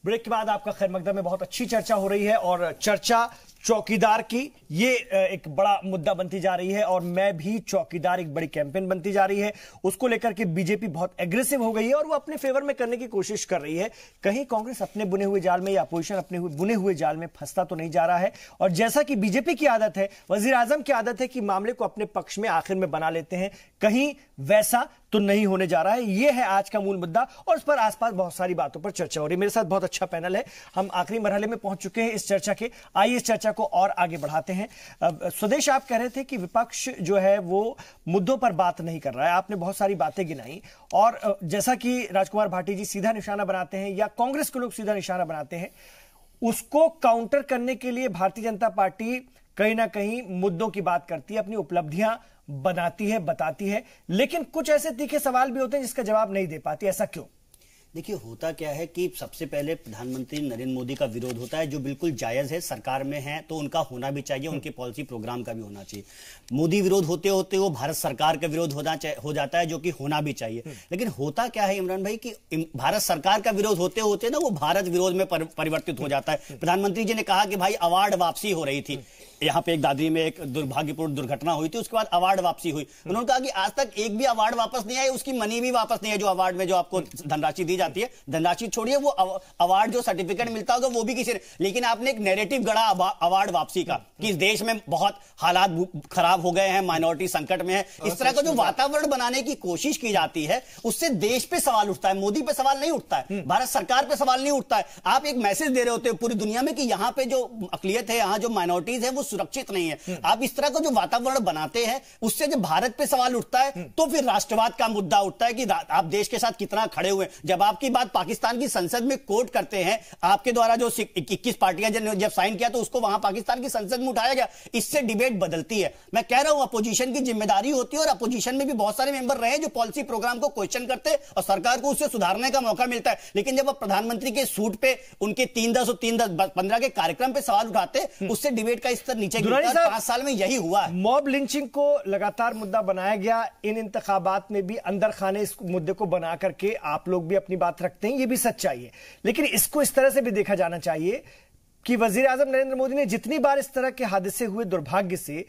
ब्रेक के बाद आपका खैर मकदम में बहुत अच्छी चर्चा हो रही है और चर्चा चौकीदार की ये एक बड़ा मुद्दा बनती जा रही है और मैं भी चौकीदार एक बड़ी कैंपेन बनती जा रही है। उसको लेकर के बीजेपी बहुत एग्रेसिव हो गई है और वो अपने फेवर में करने की कोशिश कर रही है। कहीं कांग्रेस अपने बुने हुए जाल में या अपोजिशन अपने बुने हुए जाल में फंसता तो नहीं जा रहा है। और जैसा कि बीजेपी की आदत है, वजीर आजम की आदत है कि मामले को अपने पक्ष में आखिर में बना लेते हैं, कहीं वैसा तो नहीं होने जा रहा है। यह है आज का मूल मुद्दा और उस पर आसपास बहुत सारी बातों पर चर्चा हो रही है। मेरे साथ बहुत अच्छा पैनल है, हम आखिरी मरहले में पहुंच चुके हैं इस चर्चा के। आइए इस चर्चा को और आगे बढ़ाते हैं। स्वदेश, आप कह रहे थे कि विपक्ष जो है वो मुद्दों पर बात नहीं कर रहा है, आपने बहुत सारी बातें गिनाई और जैसा कि राजकुमार भाटी जी सीधा निशाना बनाते हैं या कांग्रेस के लोग सीधा निशाना बनाते हैं, उसको काउंटर करने के लिए भारतीय जनता पार्टी कहीं ना कहीं मुद्दों की बात करती है, अपनी उपलब्धियां बनाती है, बताती है, लेकिन कुछ ऐसे तीखे सवाल भी होते हैं जिसका जवाब नहीं दे पाती। ऐसा क्यों? देखिए, होता क्या है कि सबसे पहले प्रधानमंत्री नरेंद्र मोदी का विरोध होता है, जो बिल्कुल जायज है, सरकार में है तो उनका होना भी चाहिए, उनके पॉलिसी प्रोग्राम का भी होना चाहिए। मोदी विरोध होते होते वो भारत सरकार का विरोध हो जाता है, जो कि होना भी चाहिए। लेकिन होता क्या है इमरान भाई कि भारत सरकार का विरोध होते होते ना वो भारत विरोध में परिवर्तित हो जाता है। प्रधानमंत्री जी ने कहा कि भाई अवार्ड वापसी हो रही थी, यहाँ पे एक दादरी में एक दुर्भाग्यपूर्ण दुर्घटना हुई थी, उसके बाद अवार्ड वापसी हुई। उन्होंने कहा कि आज तक एक भी अवार्ड वापस नहीं आई, उसकी मनी भी वापस नहीं है, जो अवार्ड में जो आपको धनराशि दी जाती है, धनराशि छोड़िए, वो अवार्ड जो सर्टिफिकेट मिलता होगा वो भी किसी। लेकिन आपने एक नैरेटिव गढ़ा अवार्ड वापसी का कि इस देश में बहुत हालात खराब हो गए हैं, माइनॉरिटी संकट में है, इस तरह का जो वातावरण बनाने की कोशिश की जाती है, उससे देश पे सवाल उठता है, मोदी पे सवाल नहीं उठता है, भारत सरकार पे सवाल नहीं उठता है। आप एक मैसेज दे रहे होते हो पूरी दुनिया में कि यहाँ पे जो अकलियत है, यहाँ जो माइनॉरिटीज है वो सुरक्षित नहीं है। आप इस तरह का जो वातावरण बनाते हैं, उससे जब भारत पे सवाल उठता है तो फिर राष्ट्रवाद का मुद्दा उठता है कि आप देश के साथ कितना खड़े हुए। जब आपकी बात पाकिस्तान की संसद में कोर्ट करते हैं, आपके द्वारा जो 21 पार्टियां जब साइन किया तो उसको वहां पाकिस्तान की संसद में उठाया गया, इससे डिबेट बदलती है। मैं कह रहा हूं अपोजिशन की जिम्मेदारी होती है और अपोजिशन में भी बहुत सारे मेंबर रहे जो पॉलिसी प्रोग्राम को क्वेश्चन करते हैं और सरकार को उससे सुधारने का मौका मिलता है। लेकिन जब आप प्रधानमंत्री के सूट पे उनके 3-10-15 के कार्यक्रम पे सवाल उठाते, उससे डिबेट का स्तर नीचे गिरता है। 5 साल में यही हुआ है। मॉब लिंचिंग को लगातार मुद्दा बनाया गया, इन इंतखाबात में भी अंदर खाने इस मुद्दे को बना करके आप लोग भी अपनी बात रखते हैं, ये भी सच्चाई है। लेकिन इसको इस तरह से भी देखा जाना चाहिए कि वजीर आजम नरेंद्र मोदी ने जितनी बार इस तरह के हादसे हुए दुर्भाग्य से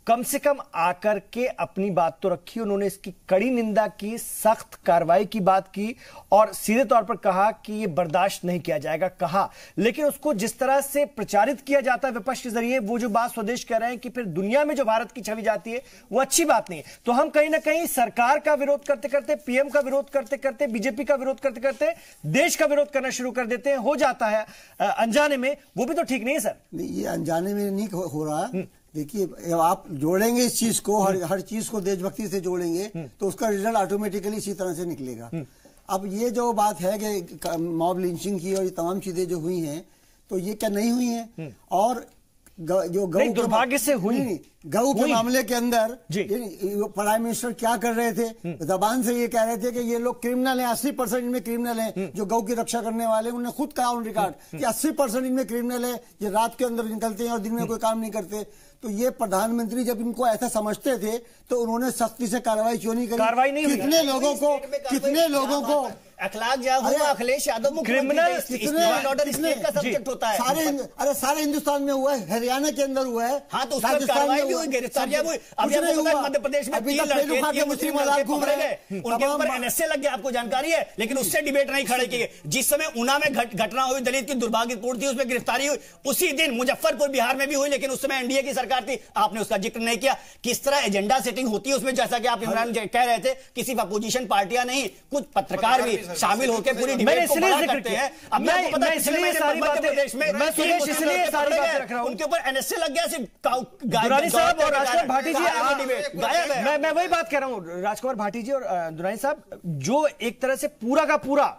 कम आकर के अपनी बात तो रखी, उन्होंने इसकी कड़ी निंदा की, सख्त कार्रवाई की बात की और सीधे तौर पर कहा कि यह बर्दाश्त नहीं किया जाएगा कहा। लेकिन उसको जिस तरह से प्रचारित किया जाता है विपक्ष के जरिए, वो जो बात स्वदेश कह रहे हैं कि फिर दुनिया में जो भारत की छवि जाती है वो अच्छी बात नहीं है। तो हम कहीं ना कहीं सरकार का विरोध करते करते, पीएम का विरोध करते करते, बीजेपी का विरोध करते करते देश का विरोध करना शुरू कर देते हैं। हो जाता है अनजाने में, वो भी तो ठीक नहीं है सर। ये अनजाने में नहीं हो रहा। देखिए, जब आप जोड़ेंगे इस चीज को, हर चीज को देशभक्ति से जोड़ेंगे तो उसका रिजल्ट ऑटोमेटिकली इसी तरह से निकलेगा। अब ये जो बात है कि मॉब लिंचिंग की और ये तमाम चीजें जो हुई हैं, तो ये क्या नहीं हुई हैं? और जो गऊ दुर्भाग्य से हुई, गऊ के मामले के अंदर प्राइम मिनिस्टर क्या कर रहे थे? जबान से ये कह रहे थे कि ये लोग क्रिमिनल हैं, 80% इनमें क्रिमिनल हैं। जो गऊ की रक्षा करने वाले, उन्होंने खुद कहा ऑन रिकॉर्ड कि 80% इनमें क्रिमिनल है, ये रात के अंदर निकलते हैं और दिन में कोई काम नहीं करते। तो ये प्रधानमंत्री जब इनको ऐसा समझते थे तो उन्होंने सख्ती से कार्रवाई क्यों नहीं करी? कार्रवाई नहीं हुई। कितने लोगों को अखलाक जाग हुआ, Akhilesh Yadav criminal order state का सब्जेक्ट होता है। सारे हिंदुस्तान में हुआ है, हरियाणा के अंदर हुआ है। हाँ, तो उसका कार्रवाई भी हुई, गिरफ्तारियां हुई। अभी आपको पता है मध्य प्रदेश में 3 लड़के मुस्लिम लड़के पकड़े गए, उनके ऊपर एनएसए लग गया, आपको जानकारी है। लेकिन उससे डिबेट नहीं खड़े की गई। जिस समय ऊना में घटना हुई, दलित की दुर्भाग्यपूर्ण थी, उसमें गिरफ्तारी हुई, उसी दिन मुजफ्फरपुर बिहार में भी हुई, लेकिन उस समय एनडीए की सरकार थी, आपने उसका जिक्र नहीं किया। किस तरह एजेंडा सेटिंग होती है उसमें, जैसा कि आप इमरान कह रहे थे, किसी अपोजिशन पार्टियां नहीं, कुछ पत्रकार भी शामिल होकर मैंने इसलिए जिक्र किया। अब मैं इसलिए सारी बातें इसलिए सारी बातें रख रहा हूं, उनके ऊपर एनएसए लग गया। सिर्फ दुरानी साहब और राजकुमार भाटी जी, मैं वही बात कर रहा हूं, राजकुमार भाटी जी और दुरानी साहब, जो एक तरह से पूरा का पूरा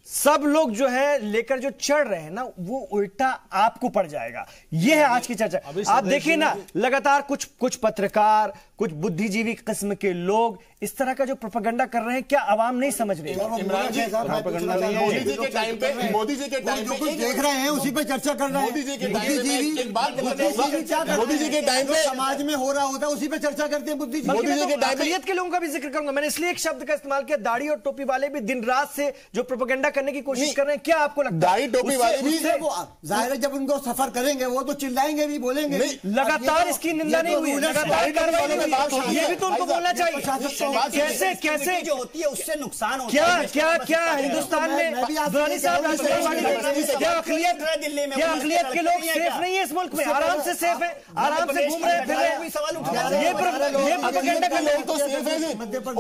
सब लोग जो है लेकर जो चढ़ रहे हैं ना, वो उल्टा आपको पड़ जाएगा। ये है आज की चर्चा। आप देखिए ना, लगातार कुछ पत्रकार, कुछ बुद्धिजीवी किस्म के लोग इस तरह का जो प्रोपेगेंडा कर रहे हैं, क्या आवाम नहीं समझ रही? इमरान जी, मोदी जी के टाइम पे देख रहे हैं उसी पे चर्चा कर रहे हैं। मोदी जी के टाइम पे समाज में हो रहा होता है उसी पे चर्चा करते हैं। मोदी जी के अक़लियत के लोगों का भी जिक्र करूंगा। मैंने इसलिए एक शब्द का इस्तेमाल किया, दाढ़ी और टोपी वाले भी दिन रात से जो प्रोपेगेंडा करने की कोशिश कर रहे हैं। क्या आपको लगता है दाढ़ी टोपी वाले भी जाहिर है जब उनको सफर करेंगे वो तो चिल्लाएंगे भी, बोलेंगे। लगातार इसकी निंदा नहीं हुई, लगातार कार्रवाई नहीं हुई, ये भी तो उनको बोलना चाहिए। कैसे कैसे जो होती है उससे नुकसान होता क्या है। क्या क्या हिंदुस्तान में दुरानी साहब क्या अक़लियत के लोग सेफ नहीं है इस मुल्क में? आराम से सेफ है, आराम से घूम रहे फिर रहे। ये प्रोपेगेंडा कर लोग तो सेफ है।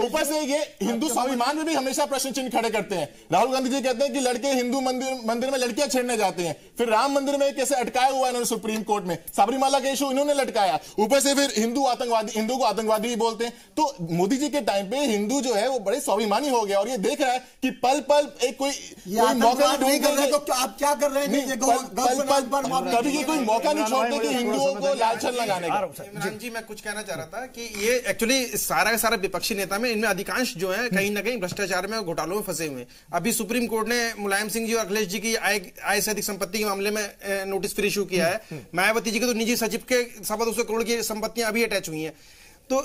ऊपर से ये हिंदू स्वाभिमान में भी हमेशा प्रश्न चिन्ह खड़े करते हैं। राहुल गांधी जी कहते हैं कि लड़के हिंदू मंदिर में लड़कियां छेड़ने जाते हैं, फिर राम मंदिर में कैसे अटकाया हुआ है इन्होंने सुप्रीम कोर्ट में, सबरीमाला का इशू इन्होंने लटकाया, ऊपर से फिर हिंदू को आतंकवादी भी बोलते हैं। तो मोदी जी के टाइम पे हिंदू जो है वो बड़े स्वाभिमानी हो गया और ये देख रहा है कि पल पल एक कोई मौका नहीं कर रहे, तो आप क्या कर रहे हैं? कभी कोई मौका नहीं छोड़ते कि हिंदुओं को लाल छल लगाने का। इमरान जी, मैं कुछ कहना चाह रहा था कि ये एक्चुअली सारा का सारा विपक्षी नेता में इनमें अधिकांश जो है कहीं ना कहीं भ्रष्टाचार में और घोटालों में फंसे हुए हैं। अभी सुप्रीम कोर्ट ने मुलायम सिंह जी और अखिलेश जी की आय से अधिक संपत्ति के मामले में नोटिस फिर इशू किया है। मायावती जी के तो निजी सचिव के 250 करोड़ की संपत्तियां अभी अटैच हुई हैं। तो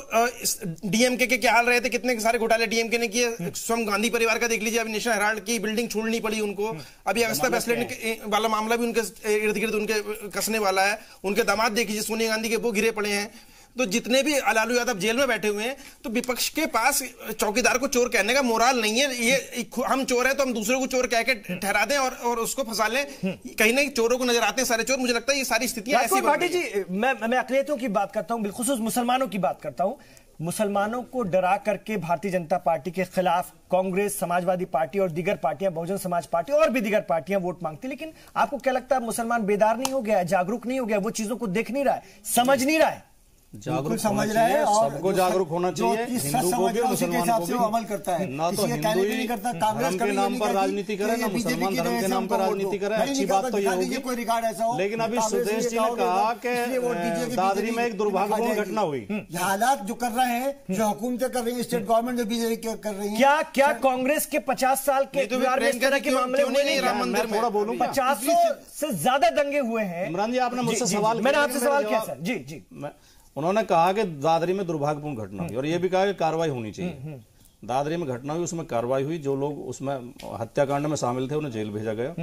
डीएमके के क्या हाल रहे थे, कितने सारे घोटाले डीएमके ने किए। स्वयं गांधी परिवार का देख लीजिए, अभी नेशनल हेराल्ड की बिल्डिंग छोड़नी पड़ी उनको। अभी अगस्ता वेस्टलैंड वाला मामला भी उनके इर्द गिर्द उनके कसने वाला है। उनके दामाद देख लीजिए सोनिया गांधी के, वो घिरे पड़े हैं। तो जितने भी लालू यादव जेल में बैठे हुए हैं, तो विपक्ष के पास चौकीदार को चोर कहने का मोराल नहीं है। ये हम चोर है तो हम दूसरे को चोर कह के ठहरा दें और उसको फंसा लें। कहीं ना चोरों को नजर आते हैं सारे चोर। मुझे लगता है ये सारी स्थितियां ऐसी भाटी जी, मैं अक़लियतों की बात करता हूं, बिलखुसूस मुसलमानों की बात करता हूं। मुसलमानों को डरा करके भारतीय जनता पार्टी के खिलाफ कांग्रेस, समाजवादी पार्टी और दीगर पार्टियां, बहुजन समाज पार्टी और भी दीगर पार्टियां वोट मांगती। लेकिन आपको क्या लगता है मुसलमान बेदार नहीं हो गया, जागरूक नहीं हो गया, वो चीजों को देख नहीं रहा है, समझ नहीं रहा है? जागरूक समझ रहा है, सबको जागरूक होना चाहिए। हिंदू को भी मुसलमान को भी अमल करता है। ना तो हिंदू ही धर्म के नाम पर राजनीति करे, ना मुसलमान धर्म के नाम पर राजनीति करे। अच्छी बात तो ये होगी। लेकिन अभी सुदेश जी ने कहा कि दादरी में एक दुर्भाग्यपूर्ण घटना हुई। हालात जो कर रहे हैं, जो हुकूमतें कर रही है, स्टेट गवर्नमेंट जो बीजेपी कर रही है, क्या कांग्रेस के 50 साल के बिहार में इस तरह के मामले हुए नहीं? राम मंदिर में थोड़ा बोलूं, 50 से ज्यादा दंगे हुए हैं। इमरान जी, आपने मुझसे सवाल, मैंने आपसे सवाल किया सर। जी जी, उन्होंने कहा कि दादरी में दुर्भाग्यपूर्ण घटना हुई और यह भी कहा कि कार्रवाई होनी चाहिए। दादरी में घटना हुई, उसमें कार्रवाई हुई, जो लोग उसमें हत्याकांड में शामिल थे उन्हें जेल भेजा गया।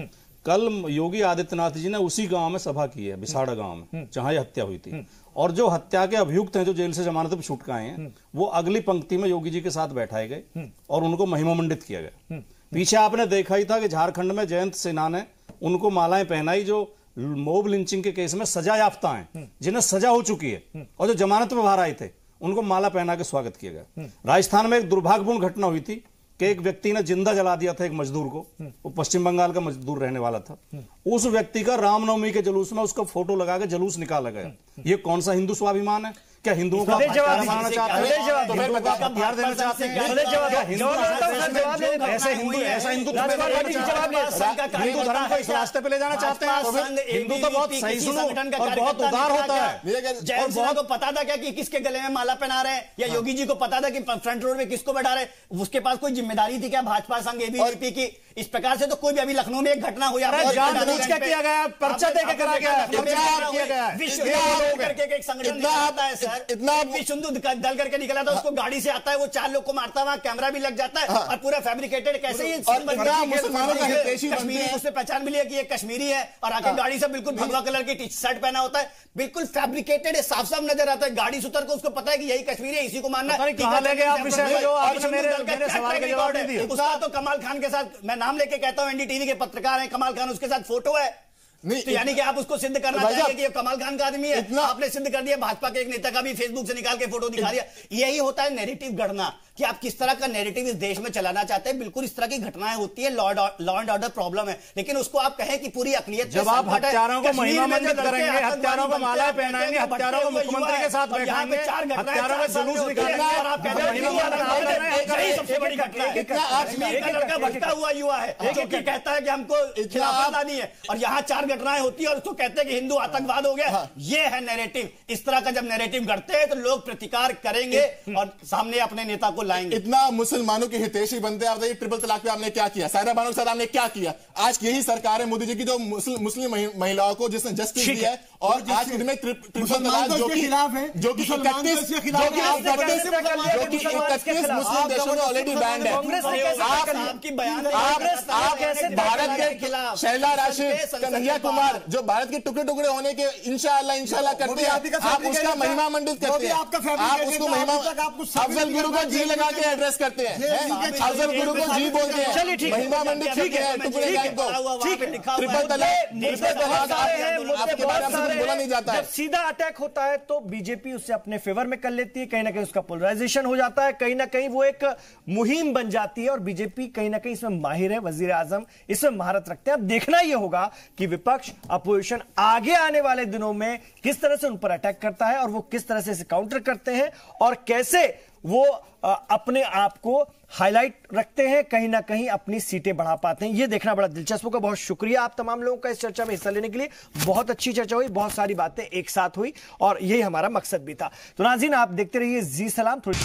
कल योगी आदित्यनाथ जी ने उसी गांव में सभा की है, बिसाड़ा गांव में, जहां यह हत्या हुई थी। और जो हत्या के अभियुक्त हैं, जो जेल से जमानत पर छूट के आए हैं, वो अगली पंक्ति में योगी जी के साथ बैठाए गए और उनको महिमामंडित किया गया। पीछे आपने देखा ही था कि झारखंड में जयंत सिन्हा ने उनको मालाएं पहनाई, जो मोब लिंचिंग के केस में सजा याफ्ता हैं, जिन्हें सजा हो चुकी है और जो जमानत पर बाहर आए थे, उनको माला पहना के स्वागत किया गया। राजस्थान में एक दुर्भाग्यपूर्ण घटना हुई थी कि एक व्यक्ति ने जिंदा जला दिया था एक मजदूर को। वो पश्चिम बंगाल का मजदूर रहने वाला था। उस व्यक्ति का रामनवमी के जुलूस में उसका फोटो लगा के जुलूस निकाला गया। ये कौन सा हिंदू स्वाभिमान है? क्या हिंदुओं का हथियार बनाना चाहते हैं? हथियार देना चाहते हैं? ऐसा हिंदू धर्म को इस रास्ते पे ले जाना चाहते हैं? हिंदू तो बहुत सहिष्णु और बहुत उदार होता है। जयंत सिन्हा को पता था क्या कि किसके गले में माला पहना रहे हैं, या योगी जी को पता था कि फ्रंट रोड में किसको बैठा रहे? उसके पास कोई जिम्मेदारी थी क्या भाजपा संघ एबीवीपी की? इस प्रकार से तो कोई भी, अभी लखनऊ में एक घटना हुई, जानबूझ के किया गया, पर्चा देके करा गया, विश्व करके एक संगठन है सर, इतना विश्व हिंदू दल करके निकला था, उसको गाड़ी से आता है, वो 4 लोग को मारता है, वहां कैमरा भी लग जाता है और पूरा फैब्रिकेटेड। कैसे ये कश्मीरी, उससे पहचान मिली है कि ये कश्मीरी है और आके गाड़ी से बिल्कुल भगवा कलर की टी शर्ट पहना होता है, बिल्कुल फैब्रिकेटेड है, साफ साफ नजर आता है। गाड़ी से उतर को उसको पता है कि यही कश्मीरी है, इसी को मानना है। उसका तो कमाल खान के साथ, मैं नाम लेके कहता हूं, एनडीटीवी के पत्रकार हैं, कमाल खान उसके साथ फोटो है। तो यानी कि आप उसको सिद्ध करना चाहिए कि ये कमाल खान का आदमी है। आपने सिद्ध कर दिया, भाजपा के एक नेता का भी फेसबुक से निकाल के फोटो दिखा दिया। यही होता है नैरेटिव गढ़ना, कि आप किस तरह का नैरेटिव इस देश में चलाना चाहते हैं। बिल्कुल इस तरह की घटनाएं होती है, लॉ एंड ऑर्डर प्रॉब्लम है, लेकिन उसको आप कहें कि पूरी अक़लियत, जब आप हत्यारों को महिमामंडित करेंगे, हत्यारों को माला पहनाएंगे, हत्यारों को मुख्यमंत्री के साथ बैठाएंगे, हत्यारों का जुलूस निकालेंगे और आप कहते हैं सबसे बड़ी घटना है। कश्मीर का लड़का भटका हुआ युवा है जो कि कहता है कि हमको खिलाफत लानी है, और यहाँ 4 घटनाएं होती है और उसको कहते हैं कि हिंदू आतंकवाद हो गया। ये है नैरेटिव। इस तरह का जब नैरेटिव गढ़ते हैं तो लोग प्रतिकार करेंगे और सामने अपने नेता को लाएंगे। इतना मुसलमानों के हितैषी बनते हैं, ट्रिपल तलाक पे आपने क्या किया, सायरा बानो के साथ आपने क्या किया। आज यही सरकार है मोदी जी की जो मुस्लिम महिलाओं को जिसने जस्टिस दिया है, और आज के दिन में ट्रिपल तलाक जो कि 31 मुस्लिम देशों में ऑलरेडी बैंड है। आपकी बयान आप भारत के शैला राशिद, कन्हैया कुमार जो भारत के टुकड़े टुकड़े होने के इंशाअल्लाह करते हैं, आप उसका महिमा मंडित करते हैं, आप उसको महिमा अफजल गुरु को जी लगा के एड्रेस करते हैं, अफजल गुरु को जी बोलते हैं, महिमा मंडित करते हैं टुकड़े गैंग को। ट्रिपल तलाक आपके बारे में बोला नहीं जाता है। जब सीधा अटैक होता है तो बीजेपी उससे अपने फेवर में कर लेती है, कहीं ना कहीं उसका पोलराइजेशन हो जाता है, कहीं ना कहीं वो एक मुहिम बन जाती है और बीजेपी कहीं ना कहीं इसमें माहिर है, वजीर आजम इसमें महारत रखते हैं। अब देखना यह होगा कि विपक्ष अपोजिशन आगे आने वाले दिनों में किस तरह से उन पर अटैक करता है और वो किस तरह से इसे काउंटर करते हैं और कैसे वो अपने आप को हाईलाइट रखते हैं, कहीं ना कहीं अपनी सीटें बढ़ा पाते हैं। यह देखना बड़ा दिलचस्प होगा। बहुत शुक्रिया आप तमाम लोगों का इस चर्चा में हिस्सा लेने के लिए। बहुत अच्छी चर्चा हुई, बहुत सारी बातें एक साथ हुई और यही हमारा मकसद भी था। तो नाज़रीन, आप देखते रहिए जी सलाम। थोड़ी